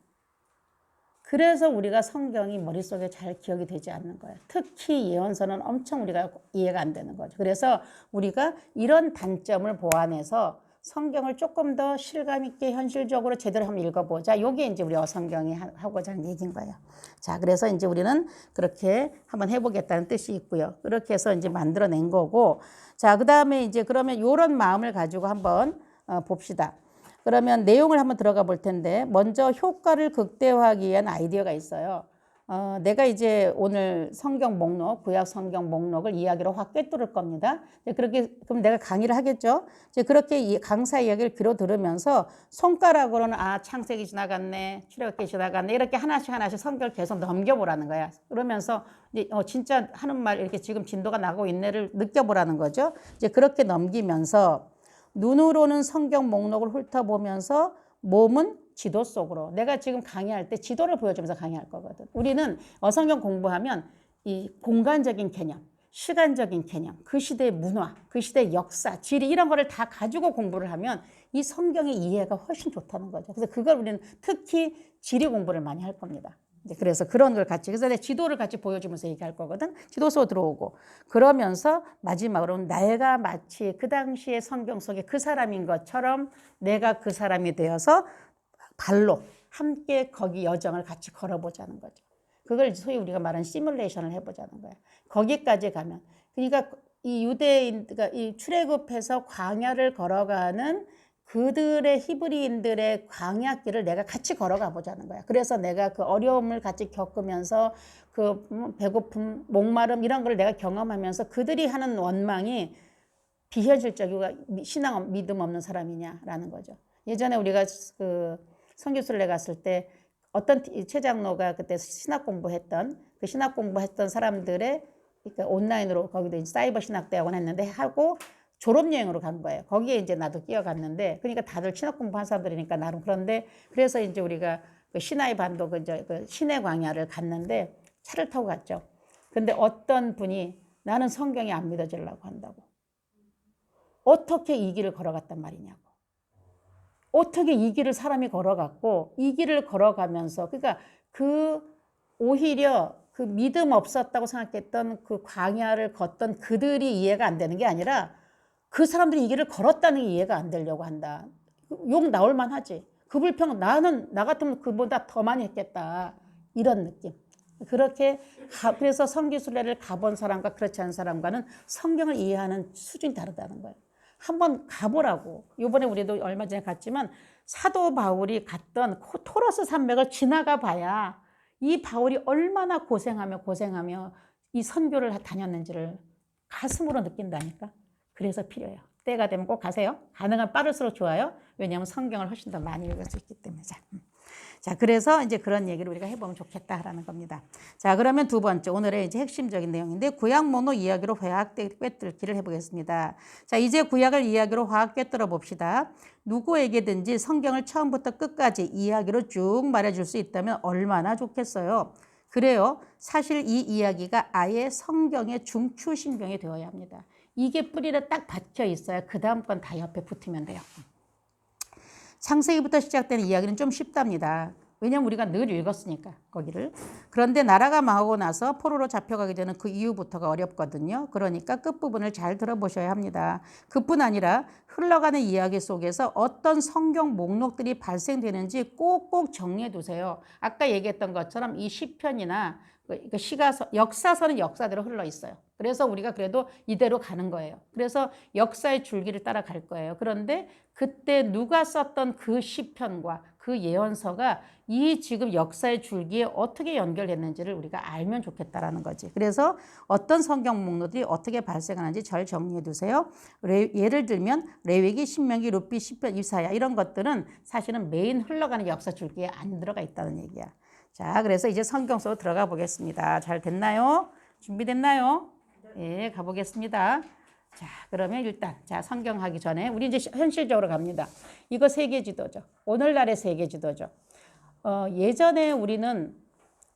그래서 우리가 성경이 머릿속에 잘 기억이 되지 않는 거예요. 특히 예언서는 엄청 우리가 이해가 안 되는 거죠. 그래서 우리가 이런 단점을 보완해서 성경을 조금 더 실감 있게 현실적으로 제대로 한번 읽어보자. 이게 이제 우리 어성경이 하고자 하는 얘기인 거예요. 자, 그래서 이제 우리는 그렇게 한번 해보겠다는 뜻이 있고요. 그렇게 해서 이제 만들어낸 거고. 자, 그 다음에 이제 그러면 이런 마음을 가지고 한번 봅시다. 그러면 내용을 한번 들어가 볼 텐데 먼저 효과를 극대화하기 위한 아이디어가 있어요. 내가 이제 오늘 성경 목록, 구약 성경 목록을 이야기로 확 꿰뚫을 겁니다. 그럼 내가 강의를 하겠죠. 이제 그렇게 강사 이야기를 귀로 들으면서 손가락으로는 창세기 지나갔네, 출애굽기 지나갔네 이렇게 하나씩 성경을 계속 넘겨보라는 거야. 그러면서 이제 진짜 하는 말 이렇게 지금 진도가 나고 있네를 느껴보라는 거죠. 이제 그렇게 넘기면서 눈으로는 성경 목록을 훑어보면서 몸은 지도 속으로. 내가 지금 강의할 때 지도를 보여주면서 강의할 거거든. 우리는 어성경 공부하면 이 공간적인 개념, 시간적인 개념, 그 시대의 문화, 그 시대의 역사, 지리 이런 거를 다 가지고 공부를 하면 이 성경의 이해가 훨씬 좋다는 거죠. 그래서 그걸 우리는 특히 지리 공부를 많이 할 겁니다. 그래서 그런 걸 같이 그래서 내 지도를 같이 보여주면서 얘기할 거거든. 지도 속 들어오고 그러면서 마지막으로 내가 마치 그 당시의 성경 속에 그 사람인 것처럼 내가 그 사람이 되어서 발로 함께 거기 여정을 같이 걸어보자는 거죠. 그걸 소위 우리가 말하는 시뮬레이션을 해보자는 거야. 거기까지 가면 그러니까 이 유대인 그러니까 이 출애굽해서 광야를 걸어가는 그들의 히브리인들의 광야길을 내가 같이 걸어가 보자는 거야. 그래서 내가 그 어려움을 같이 겪으면서 그 배고픔, 목마름 이런 걸 내가 경험하면서 그들이 하는 원망이 비현실적이고 신앙 믿음 없는 사람이냐라는 거죠. 예전에 우리가 그 선교수를 갔을 때 어떤 최 장로가 그때 신학 공부했던 사람들의 그러니까 온라인으로 거기도 사이버 신학대학원 했는데 하고 졸업여행으로 간 거예요. 거기에 이제 나도 끼어갔는데, 그러니까 다들 신학 공부한 사람들이니까 나름 그런데, 그래서 이제 우리가 그 시나이 반도 그 시내 광야를 갔는데 차를 타고 갔죠. 근데 어떤 분이 나는 성경이 안 믿어지려고 한다고. 어떻게 이 길을 걸어갔단 말이냐고. 어떻게 이 길을 사람이 걸어갔고 이 길을 걸어가면서 그러니까 오히려 그 믿음 없었다고 생각했던 그 광야를 걷던 그들이 이해가 안 되는 게 아니라 그 사람들이 이 길을 걸었다는 게 이해가 안 되려고 한다. 욕 나올 만하지. 그 불평 나 같으면 그보다 더 많이 했겠다. 이런 느낌. 그렇게 그래서 성기순례를 가본 사람과 그렇지 않은 사람과는 성경을 이해하는 수준이 다르다는 거예요. 한번 가보라고. 이번에 우리도 얼마 전에 갔지만 사도 바울이 갔던 토로스 산맥을 지나가 봐야 이 바울이 얼마나 고생하며 이 선교를 다녔는지를 가슴으로 느낀다니까. 그래서 필요해요. 때가 되면 꼭 가세요. 가능한 빠를수록 좋아요. 왜냐하면 성경을 훨씬 더 많이 읽을 수 있기 때문에. 자, 그래서 이제 그런 얘기를 우리가 해보면 좋겠다라는 겁니다. 자, 그러면 두 번째, 오늘의 이제 핵심적인 내용인데, 구약 모노 이야기로 화학 꿰뚫기를 해보겠습니다. 자, 이제 구약을 이야기로 화학 꿰뚫어 봅시다. 누구에게든지 성경을 처음부터 끝까지 이야기로 쭉 말해줄 수 있다면 얼마나 좋겠어요. 그래요. 사실 이 이야기가 아예 성경의 중추신경이 되어야 합니다. 이게 뿌리를 딱 박혀 있어야 그 다음 건 다 옆에 붙으면 돼요. 창세기부터 시작되는 이야기는 좀 쉽답니다. 왜냐하면 우리가 늘 읽었으니까 거기를. 그런데 나라가 망하고 나서 포로로 잡혀가게 되는 그 이후부터가 어렵거든요. 그러니까 끝부분을 잘 들어보셔야 합니다. 그뿐 아니라 흘러가는 이야기 속에서 어떤 성경 목록들이 발생되는지 꼭꼭 정리해 두세요. 아까 얘기했던 것처럼 이 시편이나 역사서는 역사대로 흘러 있어요. 그래서 우리가 그래도 이대로 가는 거예요. 그래서 역사의 줄기를 따라갈 거예요. 그런데 그때 누가 썼던 그 시편과 그 예언서가 이 지금 역사의 줄기에 어떻게 연결됐는지를 우리가 알면 좋겠다라는 거지. 그래서 어떤 성경 목록들이 어떻게 발생하는지 잘 정리해 두세요. 예를 들면 레위기, 신명기, 룻기, 시편, 이사야 이런 것들은 사실은 메인 흘러가는 역사 줄기에 안 들어가 있다는 얘기야. 자, 그래서 이제 성경 속으로 들어가 보겠습니다. 잘 됐나요? 준비됐나요? 예, 가보겠습니다. 자, 그러면 일단 성경 하기 전에 우리 이제 현실적으로 갑니다. 이거 세계 지도죠. 오늘날의 세계 지도죠. 예전에 우리는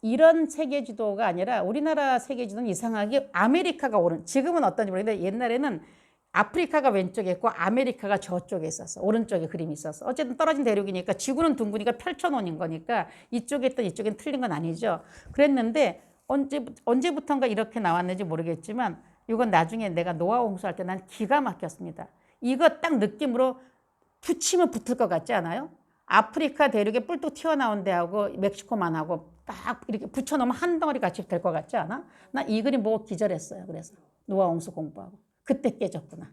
이런 세계 지도가 아니라 우리나라 세계 지도는 이상하게 아메리카가 지금은 어떤지 모르겠는데 옛날에는 아프리카가 왼쪽에 있고 아메리카가 저쪽에 있었어. 오른쪽에 그림이 있었어. 어쨌든 떨어진 대륙이니까 지구는 둥그니까 펼쳐놓은 거니까 이쪽에 있던 이쪽엔 틀린 건 아니죠. 그랬는데 언제부턴가 이렇게 나왔는지 모르겠지만 이건 나중에 내가 노아 홍수할 때 난 기가 막혔습니다. 이거 딱 느낌으로 붙이면 붙을 것 같지 않아요? 아프리카 대륙에 뿔뚝 튀어나온 데하고 멕시코만 하고 딱 이렇게 붙여놓으면 한 덩어리 같이 될 것 같지 않아? 나 이 그림 보고 기절했어요. 그래서 노아 홍수 공부하고. 그때 깨졌구나.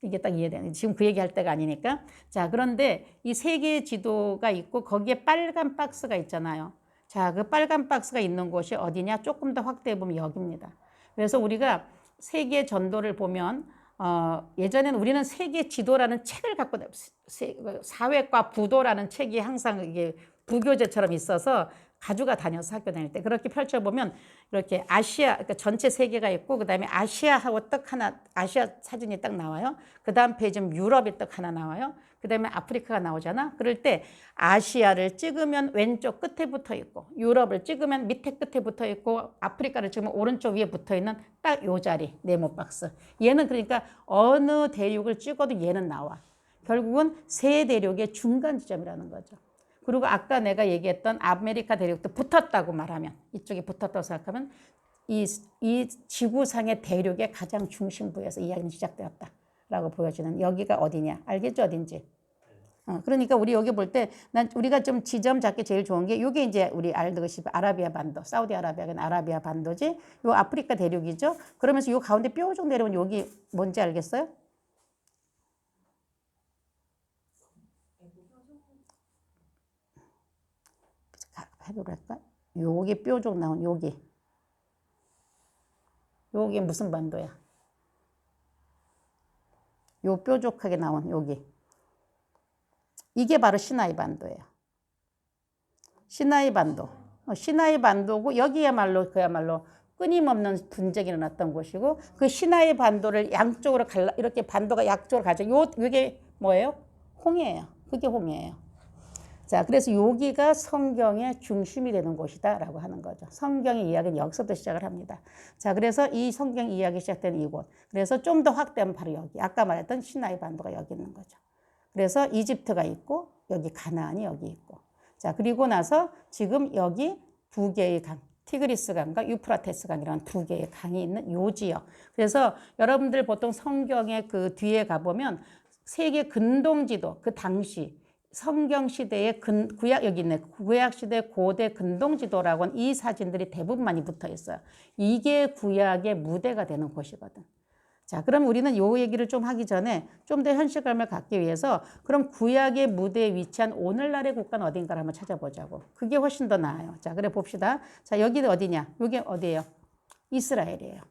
이게 딱 이해되네. 지금 그 얘기할 때가 아니니까. 자, 그런데 이 세계 지도가 있고 거기에 빨간 박스가 있잖아요. 자, 그 빨간 박스가 있는 곳이 어디냐? 조금 더 확대해 보면 여기입니다. 그래서 우리가 세계 전도를 보면 예전에는 우리는 세계 지도라는 책을 갖고 사회과 부도라는 책이 항상 이게 부교재처럼 있어서 가져가 다녀서 학교 다닐 때 그렇게 펼쳐보면 이렇게 아시아 그러니까 전체 세계가 있고 그다음에 아시아하고 딱 하나 아시아 사진이 딱 나와요. 그다음 페이지는 유럽이 딱 하나 나와요. 그다음에 아프리카가 나오잖아. 그럴 때 아시아를 찍으면 왼쪽 끝에 붙어 있고 유럽을 찍으면 밑에 끝에 붙어 있고 아프리카를 찍으면 오른쪽 위에 붙어 있는 딱 요 자리 네모 박스. 얘는 그러니까 어느 대륙을 찍어도 얘는 나와. 결국은 세 대륙의 중간 지점이라는 거죠. 그리고 아까 내가 얘기했던 아메리카 대륙도 붙었다고 말하면 이쪽이 붙었다고 생각하면 이 지구상의 대륙의 가장 중심부에서 이야기는 시작되었다라고 보여주는 여기가 어디냐 알겠죠 어딘지 그러니까 우리 여기 볼 때 우리가 좀 지점 잡기 제일 좋은 게 이게 이제 우리 알듯이 아라비아 반도 사우디아라비아가 아라비아 반도지 요 아프리카 대륙이죠 그러면서 요 가운데 뾰족 내려온 여기 뭔지 알겠어요? 해볼까? 요게 뾰족 나온 요게 무슨 반도야? 요 뾰족하게 나온 여기 이게 바로 시나이 반도예요. 시나이 반도. 시나이 반도고 여기야말로 그야말로 끊임없는 분쟁이 일어났던 곳이고 그 시나이 반도를 양쪽으로 이렇게 반도가 양쪽으로 가죠. 요게 뭐예요? 홍해예요. 그게 홍해예요. 자, 그래서 여기가 성경의 중심이 되는 곳이다라고 하는 거죠. 성경의 이야기는 여기서부터 시작을 합니다. 자, 그래서 이 성경 이야기 시작되는 이곳. 그래서 좀 더 확대하면 바로 여기. 아까 말했던 시나이 반도가 여기 있는 거죠. 그래서 이집트가 있고 여기 가나안이 여기 있고. 자, 그리고 나서 지금 여기 두 개의 강, 티그리스 강과 유프라테스 강이라는 두 개의 강이 있는 요 지역. 그래서 여러분들 보통 성경의 그 뒤에 가보면 세계 근동지도 그 당시 성경 시대의 구약 여기 있네. 구약 시대 고대 근동지도라고 하는 이 사진들이 대부분 많이 붙어 있어요. 이게 구약의 무대가 되는 곳이거든. 자, 그럼 우리는 요 얘기를 좀 하기 전에 좀 더 현실감을 갖기 위해서 그럼 구약의 무대에 위치한 오늘날의 국가는 어딘가를 한번 찾아보자고. 그게 훨씬 더 나아요. 자, 그래 봅시다. 자, 여기 어디냐? 여기 어디예요? 이스라엘이에요.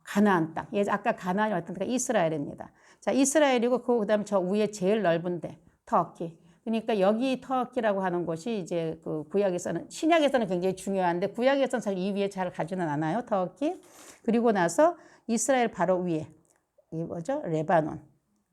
가나안 땅. 예, 아까 가나안이 어떤 데가 이스라엘입니다. 자, 이스라엘이고 그다음에 저 위에 제일 넓은 데 터키. 그러니까 여기 터키라고 하는 곳이 이제 그 구약에서는 신약에서는 굉장히 중요한데 구약에서는 사실 이 위에 잘 가지는 않아요. 터키. 그리고 나서 이스라엘 바로 위에 이 뭐죠? 레바논.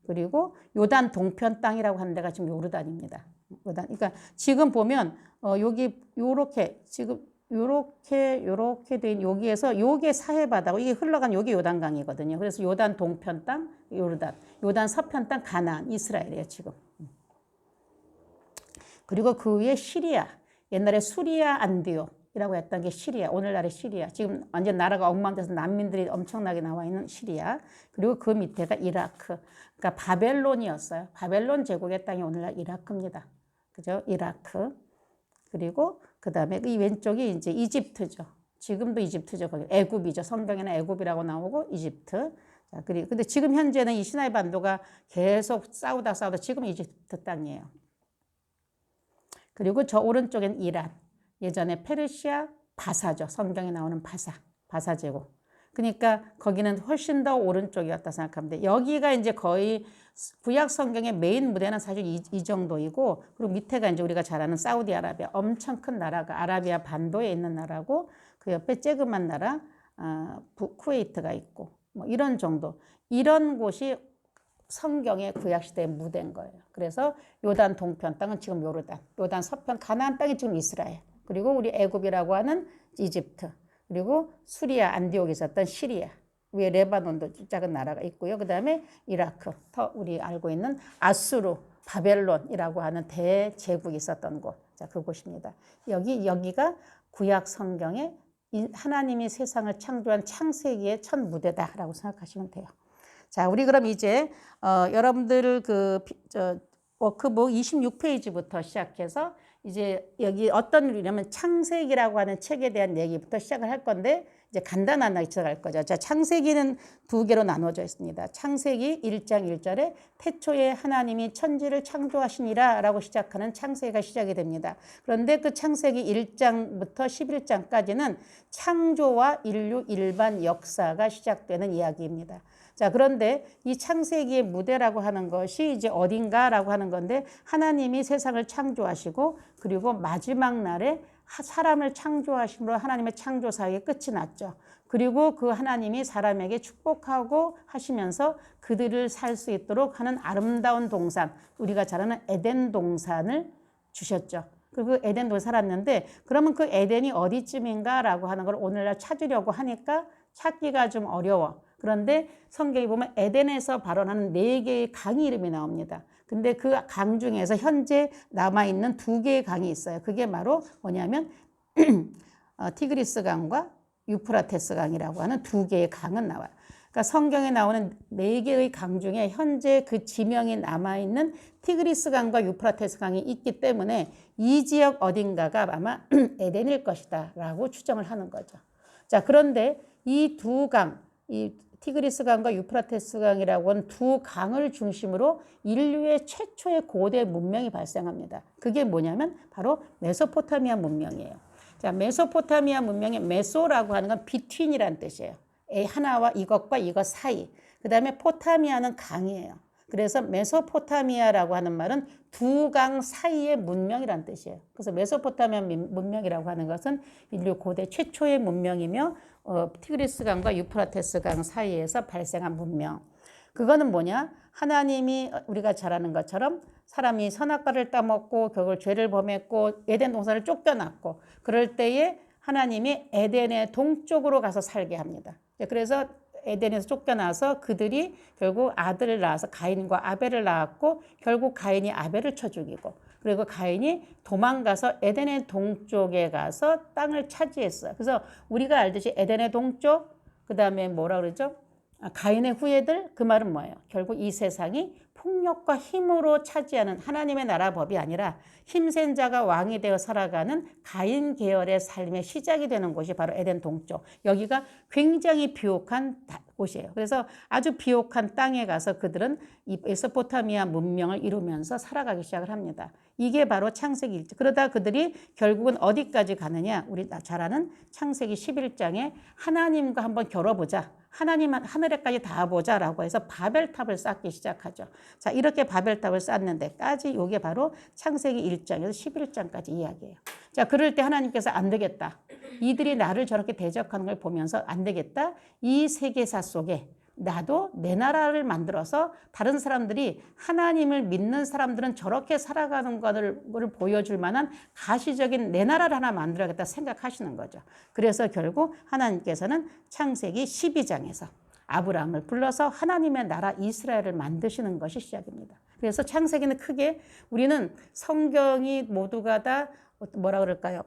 그리고 요단 동편 땅이라고 하는 데가 지금 요르단입니다. 요단. 그러니까 지금 보면 여기 요렇게 지금 요렇게 된 여기에서 요게 사해바다고 이게 흘러간 요게 요단강이거든요. 그래서 요단 동편 땅 요르단, 요단 서편 땅 가나안, 이스라엘이에요, 지금. 그리고 그 위에 시리아, 옛날에 수리아 안디옥이라고 했던 게 시리아, 오늘날의 시리아. 지금 완전 나라가 엉망돼서 난민들이 엄청나게 나와 있는 시리아. 그리고 그 밑에가 이라크. 그러니까 바벨론이었어요. 바벨론 제국의 땅이 오늘날 이라크입니다. 그죠? 이라크. 그리고 그 다음에 이 왼쪽이 이제 이집트죠. 지금도 이집트죠. 거기 애굽이죠. 성경에는 애굽이라고 나오고 이집트. 자, 그리고 근데 지금 현재는 이 시나이 반도가 계속 싸우다 지금 이집트 땅이에요. 그리고 저 오른쪽엔 이란. 예전에 페르시아 바사죠. 성경에 나오는 바사 제국. 그러니까 거기는 훨씬 더 오른쪽이었다 생각하면 돼. 여기가 이제 거의 구약 성경의 메인 무대는 사실 이 정도이고, 그리고 밑에가 이제 우리가 잘 아는 사우디아라비아, 엄청 큰 나라가 아라비아 반도에 있는 나라고, 그 옆에 쬐그만 나라 쿠웨이트가 있고, 뭐 이런 정도. 이런 곳이 성경의 구약시대의 무대인 거예요. 그래서 요단 동편 땅은 지금 요르단, 요단 서편 가나안 땅이 지금 이스라엘, 그리고 우리 애굽이라고 하는 이집트, 그리고 수리아 안디옥에 있었던 시리아, 위에 레바논도 작은 나라가 있고요. 그 다음에 이라크, 더 우리 알고 있는 아수르, 바벨론이라고 하는 대제국이 있었던 곳. 자, 그곳입니다. 여기가 구약 성경의 하나님이 세상을 창조한 창세기의 첫 무대다라고 생각하시면 돼요. 자, 우리 그럼 이제 여러분들 워크북 26페이지부터 시작해서 이제 여기 어떤 일이냐면 창세기라고 하는 책에 대한 얘기부터 시작을 할 건데 이제 간단하게 시작할 거죠. 자, 창세기는 두 개로 나눠져 있습니다. 창세기 1장 1절에 태초에 하나님이 천지를 창조하시니라 라고 시작하는 창세기가 시작이 됩니다. 그런데 그 창세기 1장부터 11장까지는 창조와 인류 일반 역사가 시작되는 이야기입니다. 자, 그런데 이 창세기의 무대라고 하는 것이 이제 어딘가라고 하는 건데 하나님이 세상을 창조하시고 그리고 마지막 날에 사람을 창조하심으로 하나님의 창조 사역의 끝이 났죠. 그리고 그 하나님이 사람에게 축복하고 하시면서 그들을 살 수 있도록 하는 아름다운 동산, 우리가 잘 아는 에덴 동산을 주셨죠. 그리고 에덴 동산에 살았는데 그러면 그 에덴이 어디쯤인가라고 하는 걸 오늘날 찾으려고 하니까 찾기가 좀 어려워. 그런데 성경에 보면 에덴에서 발원하는 4개의 강이 이름이 나옵니다. 근데 그 강 중에서 현재 남아있는 2개의 강이 있어요. 그게 바로 뭐냐면 티그리스 강과 유프라테스 강이라고 하는 2개의 강은 나와요. 그러니까 성경에 나오는 4개의 강 중에 현재 그 지명이 남아있는 티그리스 강과 유프라테스 강이 있기 때문에 이 지역 어딘가가 아마 에덴일 것이다 라고 추정을 하는 거죠. 자, 그런데 이 두 강, 이 티그리스 강과 유프라테스 강이라고 하는 두 강을 중심으로 인류의 최초의 고대 문명이 발생합니다. 그게 뭐냐면 바로 메소포타미아 문명이에요. 자, 메소포타미아 문명의 메소라고 하는 건 between이라는 뜻이에요. 하나와 이것과 이것 사이. 그 다음에 포타미아는 강이에요. 그래서 메소포타미아라고 하는 말은 두 강 사이의 문명이라는 뜻이에요. 그래서 메소포타미아 문명이라고 하는 것은 인류 고대 최초의 문명이며 티그리스 강과 유프라테스 강 사이에서 발생한 문명. 그거는 뭐냐? 하나님이 우리가 잘 아는 것처럼 사람이 선악과를 따먹고 그걸 죄를 범했고 에덴 동산을 쫓겨났고 그럴 때에 하나님이 에덴의 동쪽으로 가서 살게 합니다. 그래서 에덴에서 쫓겨나서 그들이 결국 아들을 낳아서 가인과 아벨을 낳았고 결국 가인이 아벨을 쳐 죽이고 그리고 가인이 도망가서 에덴의 동쪽에 가서 땅을 차지했어요. 그래서 우리가 알듯이 에덴의 동쪽 그다음에 뭐라 그러죠? 가인의 후예들 그 말은 뭐예요? 결국 이 세상이 폭력과 힘으로 차지하는 하나님의 나라 법이 아니라 힘센 자가 왕이 되어 살아가는 가인 계열의 삶의 시작이 되는 곳이 바로 에덴 동쪽. 여기가 굉장히 비옥한 곳이에요. 그래서 아주 비옥한 땅에 가서 그들은 이 메소포타미아 문명을 이루면서 살아가기 시작을 합니다. 이게 바로 창세기 1장. 그러다 그들이 결국은 어디까지 가느냐? 우리 잘 아는 창세기 11장에 하나님과 한번 겨뤄보자. 하나님 하늘에까지 닿아보자라고 해서 바벨탑을 쌓기 시작하죠. 자, 이렇게 바벨탑을 쌓는 데까지 이게 바로 창세기 1장에서 11장까지 이야기예요. 자, 그럴 때 하나님께서 안 되겠다. 이들이 나를 저렇게 대적하는 걸 보면서 안 되겠다. 이 세계사 속에 나도 내 나라를 만들어서 다른 사람들이 하나님을 믿는 사람들은 저렇게 살아가는 것을 보여줄 만한 가시적인 내 나라를 하나 만들어야겠다 생각하시는 거죠. 그래서 결국 하나님께서는 창세기 12장에서 아브라함을 불러서 하나님의 나라 이스라엘을 만드시는 것이 시작입니다. 그래서 창세기는 크게 우리는 성경이 모두가 다 뭐라 그럴까요?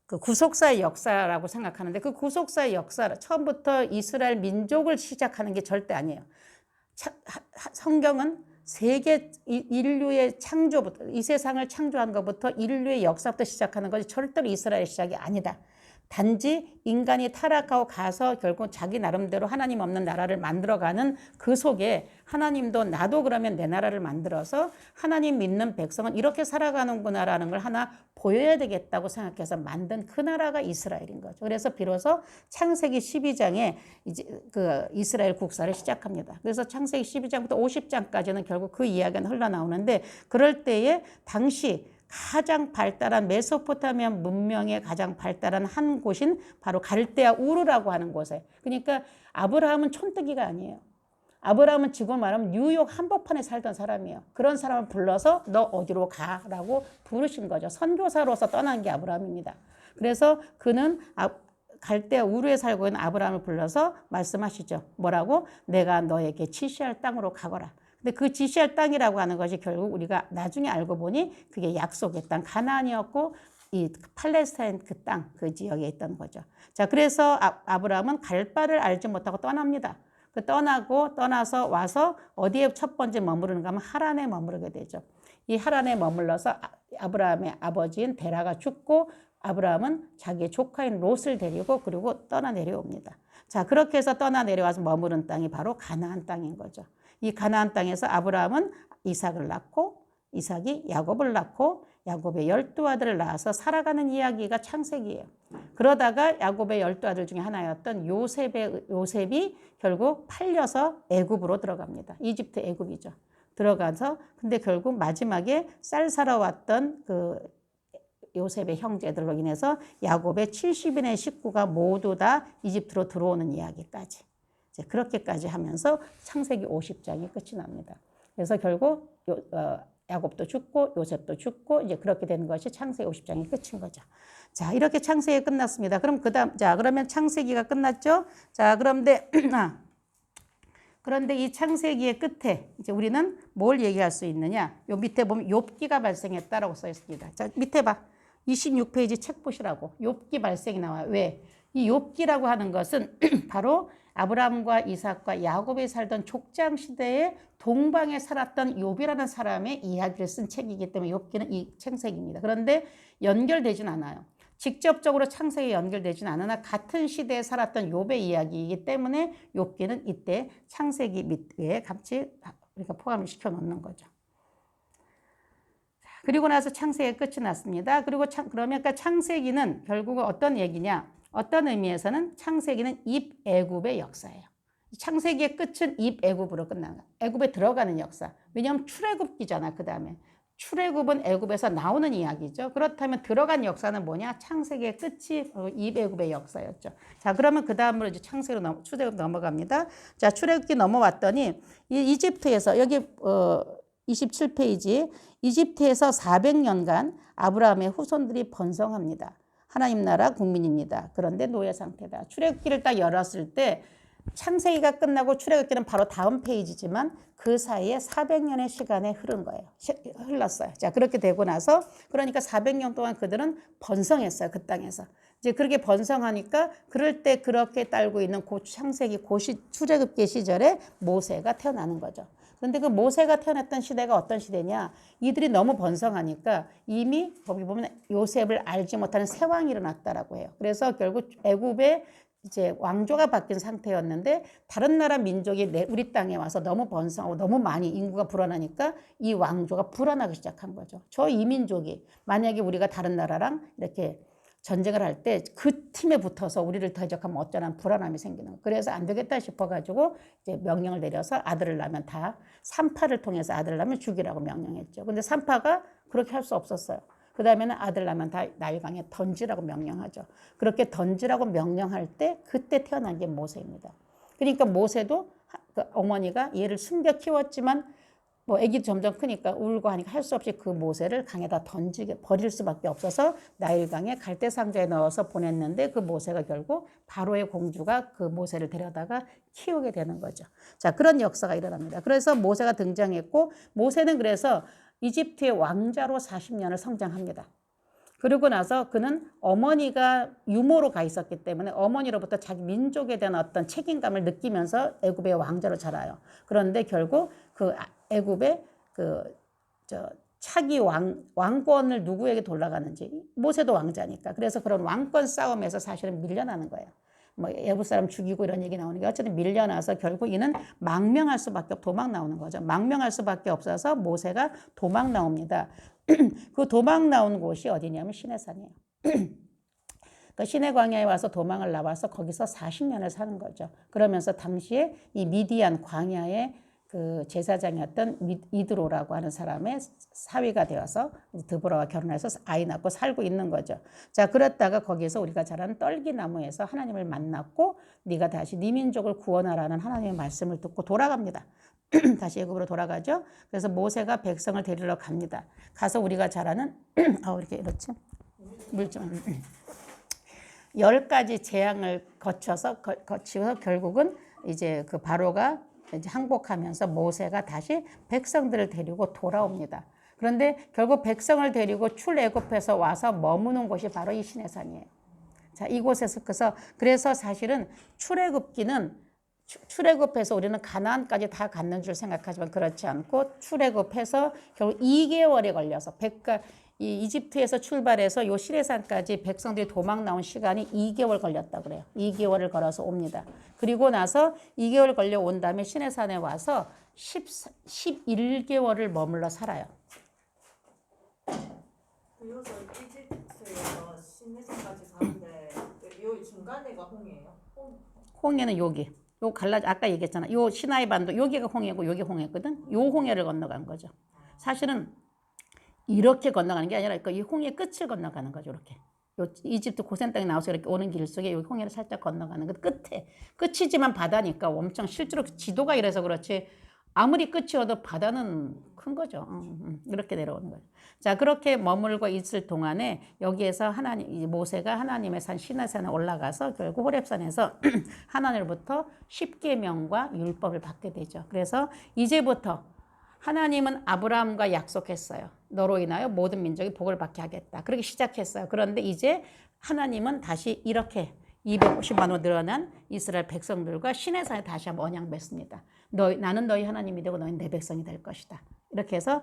그 구속사의 역사라고 생각하는데 그 구속사의 역사 처음부터 이스라엘 민족을 시작하는 게 절대 아니에요. 성경은 세계 인류의 창조부터 이 세상을 창조한 것부터 인류의 역사부터 시작하는 것이 절대로 이스라엘의 시작이 아니다. 단지 인간이 타락하고 가서 결국 자기 나름대로 하나님 없는 나라를 만들어가는 그 속에 하나님도 나도 그러면 내 나라를 만들어서 하나님 믿는 백성은 이렇게 살아가는구나라는 걸 하나 보여야 되겠다고 생각해서 만든 그 나라가 이스라엘인 거죠. 그래서 비로소 창세기 12장에 이제 그 이스라엘 국사를 시작합니다. 그래서 창세기 12장부터 50장까지는 결국 그 이야기가 흘러나오는데 그럴 때에 당시 가장 발달한 메소포타미아 문명의 가장 발달한 한 곳인 바로 갈대아 우르라고 하는 곳에 그러니까 아브라함은 촌뜨기가 아니에요. 아브라함은 지금 말하면 뉴욕 한복판에 살던 사람이에요. 그런 사람을 불러서 너 어디로 가라고 부르신 거죠. 선교사로서 떠난 게 아브라함입니다. 그래서 그는 갈대아 우르에 살고 있는 아브라함을 불러서 말씀하시죠. 뭐라고? 내가 너에게 지시할 땅으로 가거라. 근데 그 지시할 땅이라고 하는 것이 결국 우리가 나중에 알고 보니 그게 약속의 땅 가나안이었고 이 팔레스타인 그 땅, 그 지역에 있던 거죠. 자, 그래서 아브라함은 갈 바를 알지 못하고 떠납니다. 떠나서 와서 어디에 첫 번째 머무르는가 하면 하란에 머무르게 되죠. 이 하란에 머물러서 아브라함의 아버지인 데라가 죽고 아브라함은 자기의 조카인 롯을 데리고 그리고 떠나 내려옵니다. 자, 그렇게 해서 떠나 내려와서 머무른 땅이 바로 가나안 땅인 거죠. 이 가나안 땅에서 아브라함은 이삭을 낳고 이삭이 야곱을 낳고 야곱의 12아들을 낳아서 살아가는 이야기가 창세기예요. 그러다가 야곱의 12아들 중에 하나였던 요셉이 결국 팔려서 애굽으로 들어갑니다. 이집트 애굽이죠. 들어가서 근데 결국 마지막에 쌀 사러 왔던 그 요셉의 형제들로 인해서 야곱의 70인의 식구가 모두 다 이집트로 들어오는 이야기까지. 그렇게까지 하면서 창세기 50장이 끝이 납니다. 그래서 결국 야곱도 죽고 요셉도 죽고 이제 그렇게 되는 것이 창세기 50장이 끝인 거죠. 자, 이렇게 창세기 끝났습니다. 그럼 그러면 창세기가 끝났죠? 자, 그런데 이 창세기의 끝에 이제 우리는 뭘 얘기할 수 있느냐? 요 밑에 보면 욥기가 발생했다라고 써 있습니다. 자, 밑에 봐. 26페이지 책 보시라고. 욥기 발생이 나와요. 왜? 이 욥기라고 하는 것은 바로 아브라함과 이삭과 야곱이 살던 족장 시대에 동방에 살았던 욥이라는 사람의 이야기를 쓴 책이기 때문에 욥기는 이 창세기입니다. 그런데 연결되진 않아요. 직접적으로 창세기에 연결되진 않으나 같은 시대에 살았던 욥의 이야기이기 때문에 욥기는 이때 창세기 밑에 같이 우리가 포함을 시켜 놓는 거죠. 그리고 나서 창세기가 끝이 났습니다. 그러면 창세기는 결국은 어떤 얘기냐? 어떤 의미에서는 창세기는 입애굽의 역사예요. 창세기의 끝은 입애굽으로 끝나는 거예요. 애굽에 들어가는 역사. 왜냐하면 출애굽기잖아. 그 다음에 출애굽은 애굽에서 나오는 이야기죠. 그렇다면 들어간 역사는 뭐냐? 창세기의 끝이 입애굽의 역사였죠. 자, 그러면 그 다음으로 이제 출애굽 넘어갑니다. 자, 출애굽기 넘어왔더니 이 이집트에서 여기 27페이지 이집트에서 400년간 아브라함의 후손들이 번성합니다. 하나님 나라 국민입니다. 그런데 노예 상태다. 출애굽기를 딱 열었을 때 창세기가 끝나고 출애굽기는 바로 다음 페이지지만 그 사이에 400년의 시간이 흐른 거예요. 흘렀어요. 자, 그렇게 되고 나서 그러니까 400년 동안 그들은 번성했어요. 그 땅에서. 이제 그렇게 번성하니까 그럴 때 그렇게 딸고 있는 고 창세기 출애굽기 시절에 모세가 태어나는 거죠. 그런데 그 모세가 태어났던 시대가 어떤 시대냐? 이들이 너무 번성하니까 이미 거기 보면 요셉을 알지 못하는 새 왕이 일어났다라고 해요. 그래서 결국 애굽의 이제 왕조가 바뀐 상태였는데 다른 나라 민족이 우리 땅에 와서 너무 번성하고 너무 많이 인구가 불어나니까 이 왕조가 불어나기 시작한 거죠. 저 이민족이 만약에 우리가 다른 나라랑 이렇게 전쟁을 할 때 그 팀에 붙어서 우리를 대적하면 어쩌나 불안함이 생기는 거예요. 그래서 안 되겠다 싶어가지고 이제 명령을 내려서 아들을 낳으면 다 산파를 통해서 아들을 낳으면 죽이라고 명령했죠. 근데 산파가 그렇게 할 수 없었어요. 그 다음에는 아들 낳으면 다 나일강에 던지라고 명령하죠. 그렇게 던지라고 명령할 때 그때 태어난 게 모세입니다. 그러니까 모세도 그 어머니가 얘를 숨겨 키웠지만 뭐 아기 점점 크니까 울고 하니까 할 수 없이 그 모세를 강에다 버릴 수밖에 없어서 나일강에 갈대 상자에 넣어서 보냈는데 그 모세가 결국 바로의 공주가 그 모세를 데려다가 키우게 되는 거죠. 자, 그런 역사가 일어납니다. 그래서 모세가 등장했고 모세는 그래서 이집트의 왕자로 40년을 성장합니다. 그러고 나서 그는 어머니가 유모로 가 있었기 때문에 어머니로부터 자기 민족에 대한 어떤 책임감을 느끼면서 애굽의 왕자로 자라요. 그런데 결국 그 애굽의 차기 왕권을 누구에게 돌아가는지 모세도 왕자니까 그래서 그런 왕권 싸움에서 사실은 밀려나는 거예요. 뭐 애굽 사람 죽이고 이런 얘기 나오는 게 어쨌든 밀려나서 결국 이는 망명할 수밖에 도망 나오는 거죠. 망명할 수밖에 없어서 모세가 도망 나옵니다. 그 도망 나온 곳이 어디냐면 시내산이에요. 그 시내 광야에 와서 도망을 나와서 거기서 40년을 사는 거죠. 그러면서 당시에 이 미디안 광야의 그 제사장이었던 이드로라고 하는 사람의 사위가 되어서 드보라와 결혼해서 아이 낳고 살고 있는 거죠. 자, 그랬다가 거기에서 우리가 잘 아는 떨기나무에서 하나님을 만났고 네가 다시 네 민족을 구원하라는 하나님의 말씀을 듣고 돌아갑니다. 다시 애굽으로 돌아가죠. 그래서 모세가 백성을 데리러 갑니다. 가서 우리가 잘 아는 이렇게 이렇지 물좀 10가지 재앙을 거쳐서 결국은 이제 그 바로가 이제 항복하면서 모세가 다시 백성들을 데리고 돌아옵니다. 그런데 결국 백성을 데리고 출애굽해서 와서 머무는 곳이 바로 이 시내산이에요. 자, 이곳에서 그래서 사실은 출애굽해서 우리는 가나안까지 다 갔는 줄 생각하지만 그렇지 않고 출애굽해서 결국 2개월이 걸려서 이 이집트에서 출발해서 요 시내산까지 백성들이 도망 나온 시간이 2개월 걸렸다 그래요. 2개월을 걸어서 옵니다. 그리고 나서 2개월 걸려 온 다음에 시내산에 와서 11개월을 머물러 살아요. 그래서 이집트에서 시내산까지 가는데 요 중간에가 홍해예요? 홍해는 여기. 요 아까 얘기했잖아. 요 시나이 반도 여기가 홍해고 여기 홍해거든. 요 홍해를 건너간 거죠. 사실은 이렇게 건너가는 게 아니라 이 홍해 끝을 건너가는 거죠. 이렇게. 이집트 고센 땅에 나와서 이렇게 오는 길 속에 여기 홍해를 살짝 건너가는 그 끝이지만 바다니까 엄청 실제로 지도가 이래서 그렇지 아무리 끝이어도 바다는 큰 거죠. 이렇게 내려오는 거죠. 자, 그렇게 머물고 있을 동안에 여기에서 모세가 하나님의 산 시내산에 올라가서 결국 호렙산에서 하나님으로부터 10계명과 율법을 받게 되죠. 그래서 이제부터 하나님은 아브라함과 약속했어요. 너로 인하여 모든 민족이 복을 받게 하겠다. 그렇게 시작했어요. 그런데 이제 하나님은 다시 이렇게 250만으로 늘어난 이스라엘 백성들과 시내산에 다시 한번 언약 맺습니다. 나는 너희 하나님이 되고 너희는 내 백성이 될 것이다. 이렇게 해서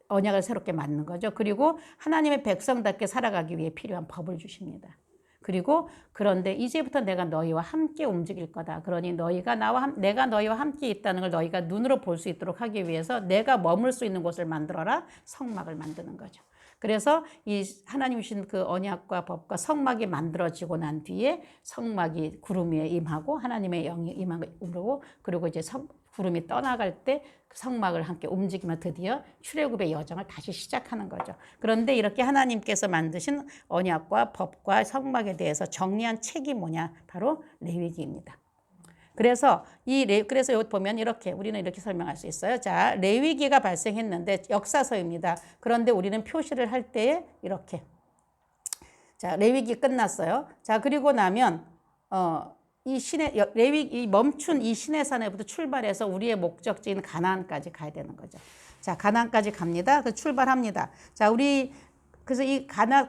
언약을 새롭게 맞는 거죠. 그리고 하나님의 백성답게 살아가기 위해 필요한 법을 주십니다. 그리고 그런데 이제부터 내가 너희와 함께 움직일 거다. 그러니 내가 너희와 함께 있다는 걸 너희가 눈으로 볼 수 있도록 하기 위해서 내가 머물 수 있는 곳을 만들어라. 성막을 만드는 거죠. 그래서 이 하나님 주신 그 언약과 법과 성막이 만들어지고 난 뒤에 성막이 구름 위에 임하고 하나님의 영이 임하고 그리고 이제 구름이 떠나갈 때 그 성막을 함께 움직이며 드디어 출애굽의 여정을 다시 시작하는 거죠. 그런데 이렇게 하나님께서 만드신 언약과 법과 성막에 대해서 정리한 책이 뭐냐? 바로 레위기입니다. 그래서 여기 보면 우리는 이렇게 설명할 수 있어요. 자, 레위기가 발생했는데 역사서입니다. 그런데 우리는 표시를 할 때에 이렇게. 자, 레위기 끝났어요. 자, 그리고 나면 레위 이 멈춘 이 시내산에부터 출발해서 우리의 목적지인 가나안까지 가야 되는 거죠. 자, 가나안까지 갑니다. 그래서 출발합니다. 자, 그래서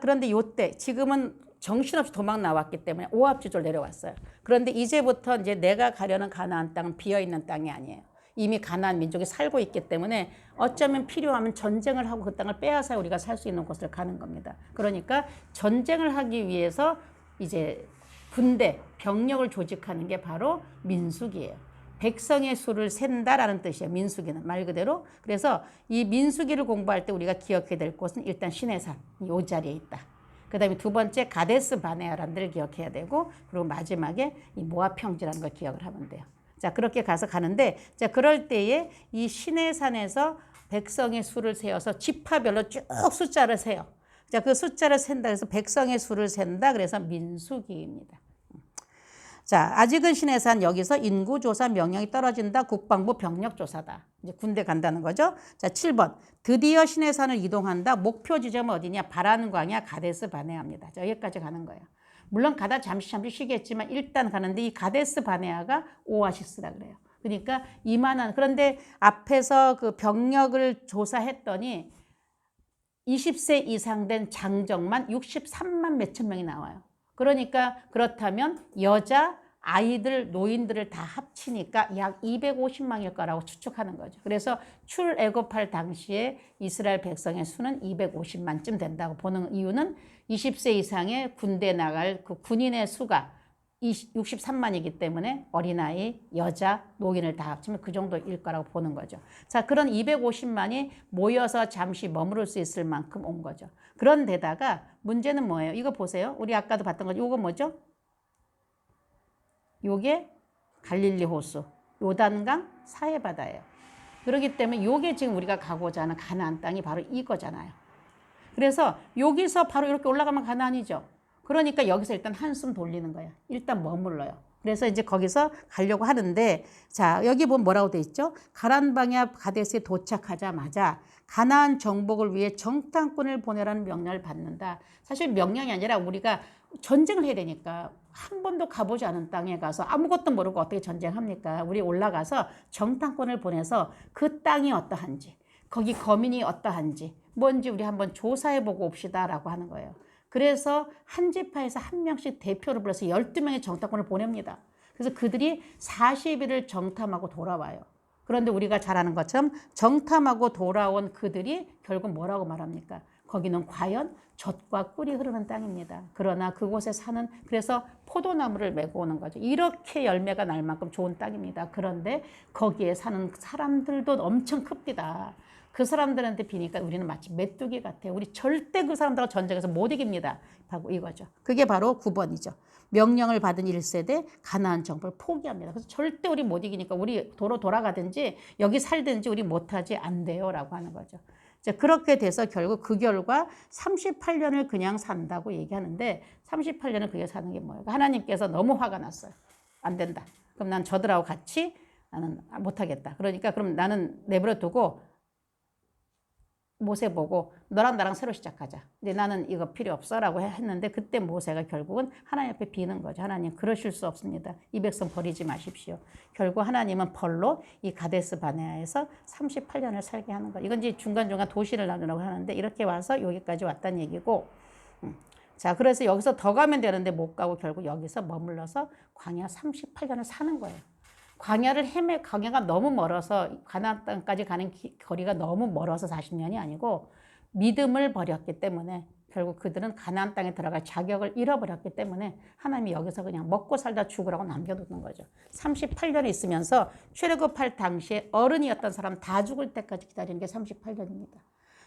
그런데 요때 지금은 정신없이 도망 나왔기 때문에 오합지졸 내려왔어요. 그런데 이제부터 이제 내가 가려는 가나안 땅은 비어있는 땅이 아니에요. 이미 가나안 민족이 살고 있기 때문에 어쩌면 필요하면 전쟁을 하고 그 땅을 빼앗아 우리가 살 수 있는 곳을 가는 겁니다. 그러니까 전쟁을 하기 위해서 이제 군대, 병력을 조직하는 게 바로 민수기예요. 백성의 수를 센다라는 뜻이에요. 민수기는 말 그대로. 그래서 이 민수기를 공부할 때 우리가 기억해야 될 곳은 일단 시내산, 이 자리에 있다. 그 다음에 두 번째 가데스 바네아라는 데를 기억해야 되고, 그리고 마지막에 이 모압 평지라는 걸 기억을 하면 돼요. 자, 그렇게 가는데, 자, 그럴 때에 이 시내산에서 백성의 수를 세어서 지파별로 쭉 숫자를 세요. 자, 그 숫자를 센다. 그래서 백성의 수를 센다. 그래서 민수기입니다. 자, 아직은 시내산 여기서 인구조사 명령이 떨어진다. 국방부 병력조사다. 이제 군대 간다는 거죠. 자, 7번. 드디어 시내산을 이동한다. 목표 지점은 어디냐? 바란 광야 가데스 바네아입니다. 자, 여기까지 가는 거예요. 물론 가다 잠시 쉬겠지만 일단 가는데 이 가데스 바네아가 오아시스라 그래요. 그러니까 이만한, 그런데 앞에서 그 병력을 조사했더니 20세 이상 된 장정만 63만 몇천 명이 나와요. 그러니까 그렇다면 여자, 아이들, 노인들을 다 합치니까 약 250만일 거라고 추측하는 거죠. 그래서 출애굽할 당시에 이스라엘 백성의 수는 250만쯤 된다고 보는 이유는 20세 이상의 군대 나갈 그 군인의 수가 63만이기 때문에 어린아이, 여자, 노인을 다 합치면 그 정도일 거라고 보는 거죠. 자, 그런 250만이 모여서 잠시 머무를 수 있을 만큼 온 거죠. 그런데다가 문제는 뭐예요? 이거 보세요. 우리 아까도 봤던 거죠. 이거 뭐죠? 요게 갈릴리 호수, 요단강 사해바다예요. 그렇기 때문에 요게 지금 우리가 가고자 하는 가나안 땅이 바로 이거잖아요. 그래서 여기서 바로 이렇게 올라가면 가나안이죠. 그러니까 여기서 일단 한숨 돌리는 거예요. 일단 머물러요. 그래서 이제 거기서 가려고 하는데, 자, 여기 보면 뭐라고 돼 있죠? 가란 방야 가데스에 도착하자마자 가나안 정복을 위해 정탐꾼을 보내라는 명령을 받는다. 사실 명령이 아니라 우리가 전쟁을 해야 되니까 한 번도 가보지 않은 땅에 가서 아무것도 모르고 어떻게 전쟁합니까? 우리 올라가서 정탐꾼을 보내서 그 땅이 어떠한지, 거기 거민이 어떠한지, 뭔지 우리 한번 조사해보고 옵시다라고 하는 거예요. 그래서 한 지파에서 한 명씩 대표를 불러서 12명의 정탐꾼을 보냅니다. 그래서 그들이 40일을 정탐하고 돌아와요. 그런데 우리가 잘 아는 것처럼 정탐하고 돌아온 그들이 결국 뭐라고 말합니까? 거기는 과연 젖과 꿀이 흐르는 땅입니다. 그러나 그곳에 사는, 그래서 포도나무를 메고 오는 거죠. 이렇게 열매가 날 만큼 좋은 땅입니다. 그런데 거기에 사는 사람들도 엄청 큽니다. 그 사람들한테 비니까 우리는 마치 메뚜기 같아요. 우리 절대 그 사람들하고 전쟁에서 못 이깁니다. 바로 이거죠. 그게 바로 9번이죠. 명령을 받은 1세대 가나안 정복을 포기합니다. 그래서 절대 우리 못 이기니까 우리 도로 돌아가든지 여기 살든지 우리 못하지 안 돼요 라고 하는 거죠. 자, 그렇게 돼서 결국 그 결과 38년을 그냥 산다고 얘기하는데 38년을 그게 사는 게 뭐예요? 하나님께서 너무 화가 났어요. 안 된다. 그럼 난 저들하고 같이 나는 못하겠다. 그러니까 그럼 나는 내버려 두고 모세 보고 너랑 나랑 새로 시작하자. 근데 나는 이거 필요 없어 라고 했는데 그때 모세가 결국은 하나님 앞에 비는 거죠. 하나님 그러실 수 없습니다. 이 백성 버리지 마십시오. 결국 하나님은 벌로 이 가데스 바네아에서 38년을 살게 하는 거예요. 이건 이제 중간중간 도시를 나누라고 하는데 이렇게 와서 여기까지 왔다는 얘기고, 자, 그래서 여기서 더 가면 되는데 못 가고 결국 여기서 머물러서 광야 38년을 사는 거예요. 광야가 너무 멀어서 가나안 땅까지 가는 거리가 너무 멀어서 40년이 아니고 믿음을 버렸기 때문에 결국 그들은 가나안 땅에 들어갈 자격을 잃어버렸기 때문에 하나님이 여기서 그냥 먹고 살다 죽으라고 남겨두는 거죠. 38년이 있으면서 출애굽할 당시에 어른이었던 사람 다 죽을 때까지 기다리는 게 38년입니다.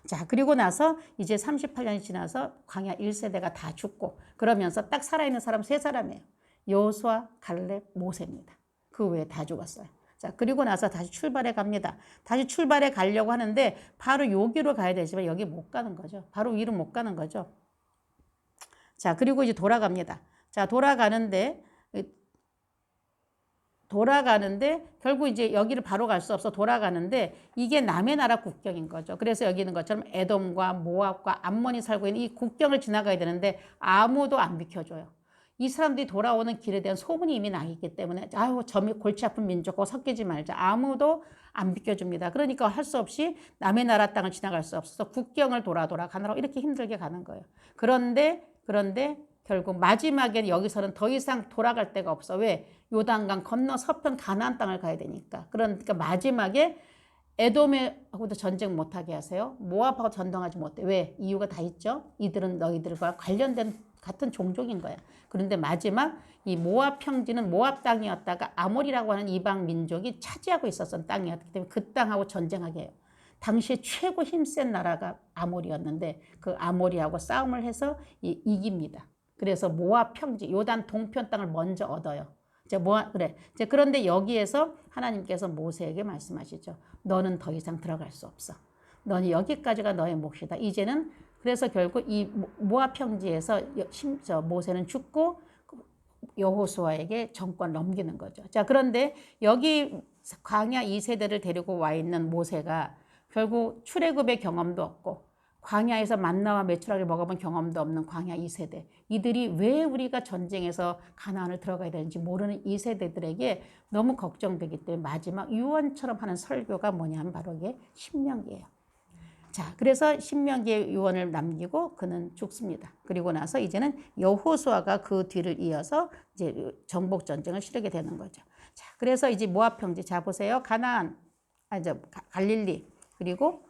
자, 그리고 나서 이제 38년이 지나서 광야 1세대가 다 죽고 그러면서 딱 살아있는 사람 3사람이에요. 여호수아, 갈렙, 모세입니다. 그 외에 다 죽었어요. 자, 그리고 나서 다시 출발해 갑니다. 다시 출발해 가려고 하는데 바로 여기로 가야 되지만 여기 못 가는 거죠. 바로 위로 못 가는 거죠. 자, 그리고 이제 돌아갑니다. 자, 돌아가는데 결국 이제 여기를 바로 갈 수 없어 돌아가는데 이게 남의 나라 국경인 거죠. 그래서 여기 있는 것처럼 에돔과 모압과 암몬이 살고 있는 이 국경을 지나가야 되는데 아무도 안 비켜줘요. 이 사람들이 돌아오는 길에 대한 소문이 이미 나 있기 때문에 아유 점이 골치 아픈 민족과 섞이지 말자. 아무도 안 비켜줍니다. 그러니까 할 수 없이 남의 나라 땅을 지나갈 수 없어서 국경을 돌아 가느라고 이렇게 힘들게 가는 거예요. 그런데 결국 마지막엔 여기서는 더 이상 돌아갈 데가 없어. 왜? 요단강 건너 서편 가나안 땅을 가야 되니까. 그러니까 마지막에 에돔하고도 전쟁 못하게 하세요. 모압하고 전쟁하지 못해. 왜? 이유가 다 있죠. 이들은 너희들과 관련된 같은 종족인 거야. 그런데 마지막 이 모압 평지는 모압 땅이었다가 아몰이라고 하는 이방 민족이 차지하고 있었던 땅이었기 때문에 그 땅하고 전쟁하게 해요. 당시에 최고 힘센 나라가 아몰이었는데 그 아몰이하고 싸움을 해서 이깁니다. 그래서 모압 평지, 요단 동편 땅을 먼저 얻어요. 그런데 여기에서 하나님께서 모세에게 말씀하시죠. 너는 더 이상 들어갈 수 없어. 너는 여기까지가 너의 몫이다. 이제는 그래서 결국 이 모압 평지에서 모세는 죽고 여호수아에게 정권 넘기는 거죠. 자, 그런데 여기 광야 2세대를 데리고 와 있는 모세가 결국 출애굽의 경험도 없고 광야에서 만나와 메추라기를 먹어본 경험도 없는 광야 2세대. 이들이 왜 우리가 전쟁에서 가나안을 들어가야 되는지 모르는 2세대들에게 너무 걱정되기 때문에 마지막 유언처럼 하는 설교가 뭐냐면 바로 이게 신명기예요. 자, 그래서 신명기의 유언을 남기고 그는 죽습니다. 그리고 나서 이제는 여호수아가 그 뒤를 이어서 이제 정복 전쟁을 치르게 되는 거죠. 자, 그래서 이제 모압 평지 자 보세요. 가나안, 갈릴리 그리고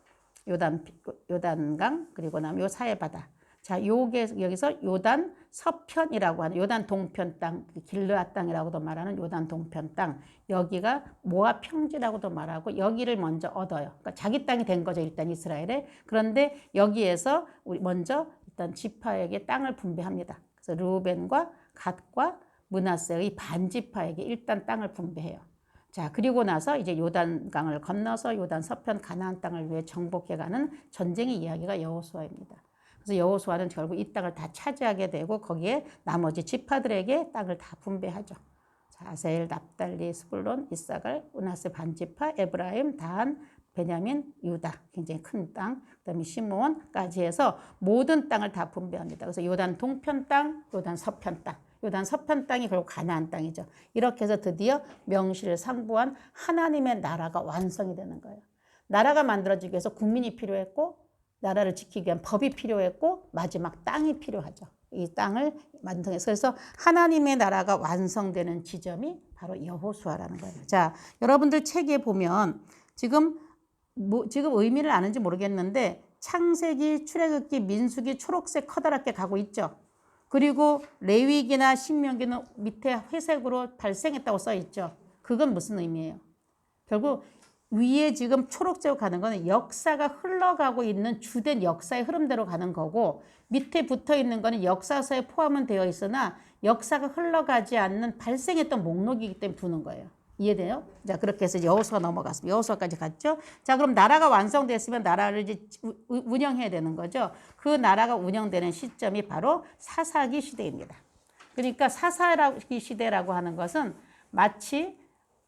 요단강 그리고 나면 요 사해바다. 자, 여기서 요단 서편이라고 하는 요단 동편 땅, 길르앗 땅이라고도 말하는 요단 동편 땅. 여기가 모압 평지라고도 말하고 여기를 먼저 얻어요. 그러니까 자기 땅이 된 거죠, 일단 이스라엘에. 그런데 여기에서 우리 먼저 일단 지파에게 땅을 분배합니다. 그래서 르우벤과 갓과 므낫세의 반지파에게 일단 땅을 분배해요. 자, 그리고 나서 이제 요단강을 건너서 요단 서편 가나안 땅을 위해 정복해가는 전쟁의 이야기가 여호수아입니다. 그래서 여호수아는 결국 이 땅을 다 차지하게 되고 거기에 나머지 지파들에게 땅을 다 분배하죠. 자, 아셀, 납달리, 스불론, 이사갈, 므낫세 반지파, 에브라임, 단, 베냐민, 유다 굉장히 큰 땅, 그다음에 시므온까지 해서 모든 땅을 다 분배합니다. 그래서 요단 동편 땅, 요단 서편 땅. 요단 서편 땅이 결국 가나안 땅이죠. 이렇게 해서 드디어 명실을 상부한 하나님의 나라가 완성이 되는 거예요. 나라가 만들어지기 위해서 국민이 필요했고 나라를 지키기 위한 법이 필요했고 마지막 땅이 필요하죠. 이 땅을 완성해서 그래서 하나님의 나라가 완성되는 지점이 바로 여호수아라는 거예요. 자, 여러분들 책에 보면 지금 의미를 아는지 모르겠는데 창세기, 출애굽기, 민수기 초록색 커다랗게 가고 있죠. 그리고 레위기나 신명기는 밑에 회색으로 발생했다고 써 있죠. 그건 무슨 의미예요? 결국 위에 지금 초록색으로 가는 거는 역사가 흘러가고 있는 주된 역사의 흐름대로 가는 거고 밑에 붙어 있는 거는 역사서에 포함은 되어 있으나 역사가 흘러가지 않는 발생했던 목록이기 때문에 두는 거예요. 이해돼요? 자, 그렇게 해서 여호수아 넘어갔습니다. 여호수아까지 갔죠. 자, 그럼 나라가 완성됐으면 나라를 이제 운영해야 되는 거죠. 그 나라가 운영되는 시점이 바로 사사기 시대입니다. 그러니까 사사기 시대라고 하는 것은 마치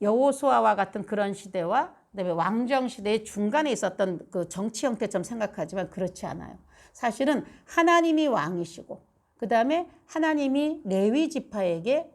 여호수아와 같은 그런 시대와 그다음에 왕정 시대의 중간에 있었던 그 정치 형태처럼 생각하지만 그렇지 않아요. 사실은 하나님이 왕이시고 그다음에 하나님이 레위 지파에게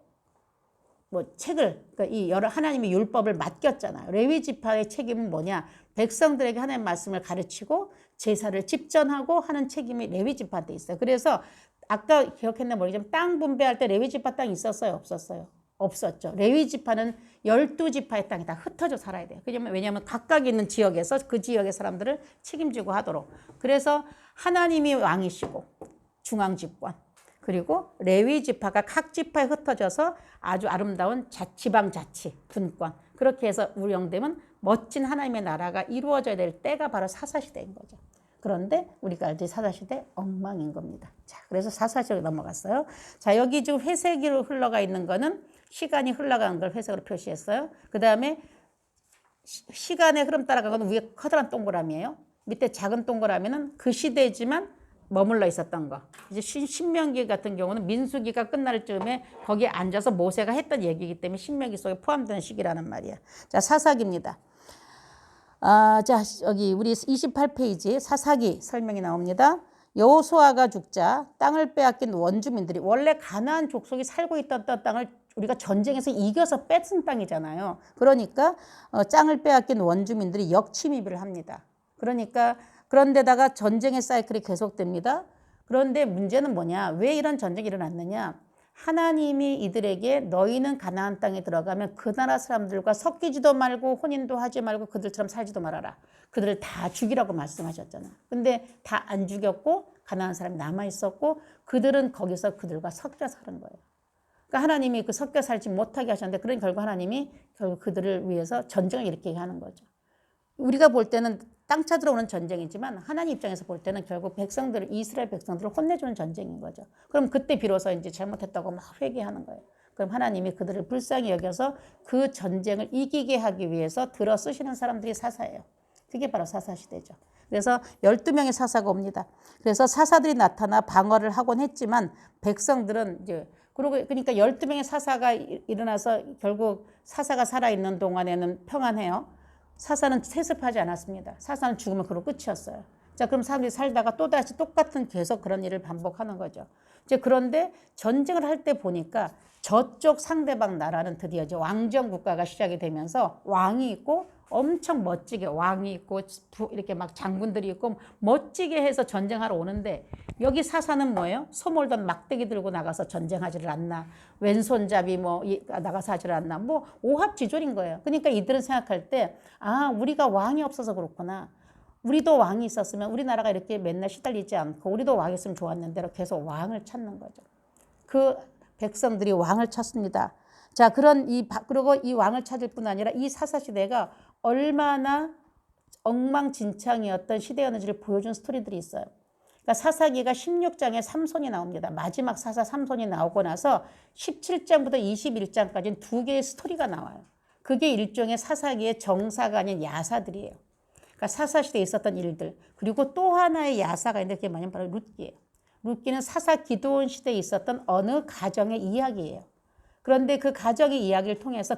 책을 그러니까 이 여러 하나님의 율법을 맡겼잖아요. 레위 지파의 책임은 뭐냐? 백성들에게 하나님의 말씀을 가르치고 제사를 집전하고 하는 책임이 레위 지파한테 있어요. 그래서 아까 기억했나 모르겠지만 땅 분배할 때 레위 지파 땅 있었어요, 없었어요? 없었죠. 레위 지파는 12지파의 땅이 다 흩어져 살아야 돼요. 왜냐하면 각각 있는 지역에서 그 지역의 사람들을 책임지고 하도록. 그래서 하나님이 왕이시고 중앙 집권. 그리고 레위 지파가 각 지파에 흩어져서 아주 아름다운 지방 자치, 분권. 그렇게 해서 운영되면 멋진 하나님의 나라가 이루어져야 될 때가 바로 사사시대인 거죠. 그런데 우리가 알지 사사시대 엉망인 겁니다. 자, 그래서 사사시대로 넘어갔어요. 자, 여기 지금 회색으로 흘러가 있는 거는 시간이 흘러가는 걸 회색으로 표시했어요. 그 다음에 시간의 흐름 따라가는 건 위에 커다란 동그라미예요. 밑에 작은 동그라미는 그 시대지만 머물러 있었던 거. 이제 신명기 같은 경우는 민수기가 끝날 즈음에 거기에 앉아서 모세가 했던 얘기이기 때문에 신명기 속에 포함되는 시기라는 말이야. 자, 사사기입니다. 자, 여기 우리 28페이지 사사기 설명이 나옵니다. 여호수아가 죽자 땅을 빼앗긴 원주민들이 원래 가나안 족속이 살고 있던 땅을 우리가 전쟁에서 이겨서 뺏은 땅이잖아요. 그러니까 땅을 빼앗긴 원주민들이 역침입을 합니다. 그러니까 그런데다가 전쟁의 사이클이 계속됩니다. 그런데 문제는 뭐냐? 왜 이런 전쟁이 일어났느냐? 하나님이 이들에게 너희는 가나안 땅에 들어가면 그 나라 사람들과 섞이지도 말고 혼인도 하지 말고 그들처럼 살지도 말아라. 그들을 다 죽이라고 말씀하셨잖아. 근데 다 안 죽였고 가나안 사람이 남아 있었고 그들은 거기서 그들과 섞여 사는 거예요. 그러니까 하나님이 그 섞여 살지 못하게 하셨는데 그런 결국 하나님이 결국 그들을 위해서 전쟁을 일으키게 하는 거죠. 우리가 볼 때는 땅 찾으러 오는 전쟁이지만 하나님 입장에서 볼 때는 결국 백성들을 이스라엘 백성들을 혼내주는 전쟁인 거죠. 그럼 그때 비로소 이제 잘못했다고 막 회개하는 거예요. 그럼 하나님이 그들을 불쌍히 여겨서 그 전쟁을 이기게 하기 위해서 들어 쓰시는 사람들이 사사예요. 그게 바로 사사시대죠. 그래서 12명의 사사가 옵니다. 그래서 사사들이 나타나 방어를 하곤 했지만 백성들은 이제 그러니까 12명의 사사가 일어나서 결국 사사가 살아있는 동안에는 평안해요. 사사는 세습하지 않았습니다. 사사는 죽으면 그로 끝이었어요. 자, 그럼 사람들이 살다가 또다시 똑같은 계속 그런 일을 반복하는 거죠. 이제 그런데 전쟁을 할 때 보니까 저쪽 상대방 나라는 드디어 이제 왕정 국가가 시작이 되면서 왕이 있고 엄청 멋지게 왕이 있고 이렇게 막 장군들이 있고 멋지게 해서 전쟁하러 오는데 여기 사사는 뭐예요? 소몰던 막대기 들고 나가서 전쟁하지를 않나, 왼손잡이 뭐 나가서 하지를 않나, 뭐 오합지졸인 거예요. 그러니까 이들은 생각할 때 아, 우리가 왕이 없어서 그렇구나. 우리도 왕이 있었으면 우리나라가 이렇게 맨날 시달리지 않고 우리도 왕이 있으면 좋았는데 계속 왕을 찾는 거죠. 그 백성들이 왕을 찾습니다. 자, 그리고 이 왕을 찾을 뿐 아니라 이 사사시대가 얼마나 엉망진창이었던 시대였는지를 보여준 스토리들이 있어요. 그러니까 사사기가 16장에 삼손이 나옵니다. 마지막 사사 삼손이 나오고 나서 17장부터 21장까지는 두 개의 스토리가 나와요. 그게 일종의 사사기의 정사가 아닌 야사들이에요. 그러니까 사사시대에 있었던 일들. 그리고 또 하나의 야사가 있는데 그게 뭐냐면 바로 룻기예요. 룻기는 사사 기드온 시대에 있었던 어느 가정의 이야기예요. 그런데 그 가정의 이야기를 통해서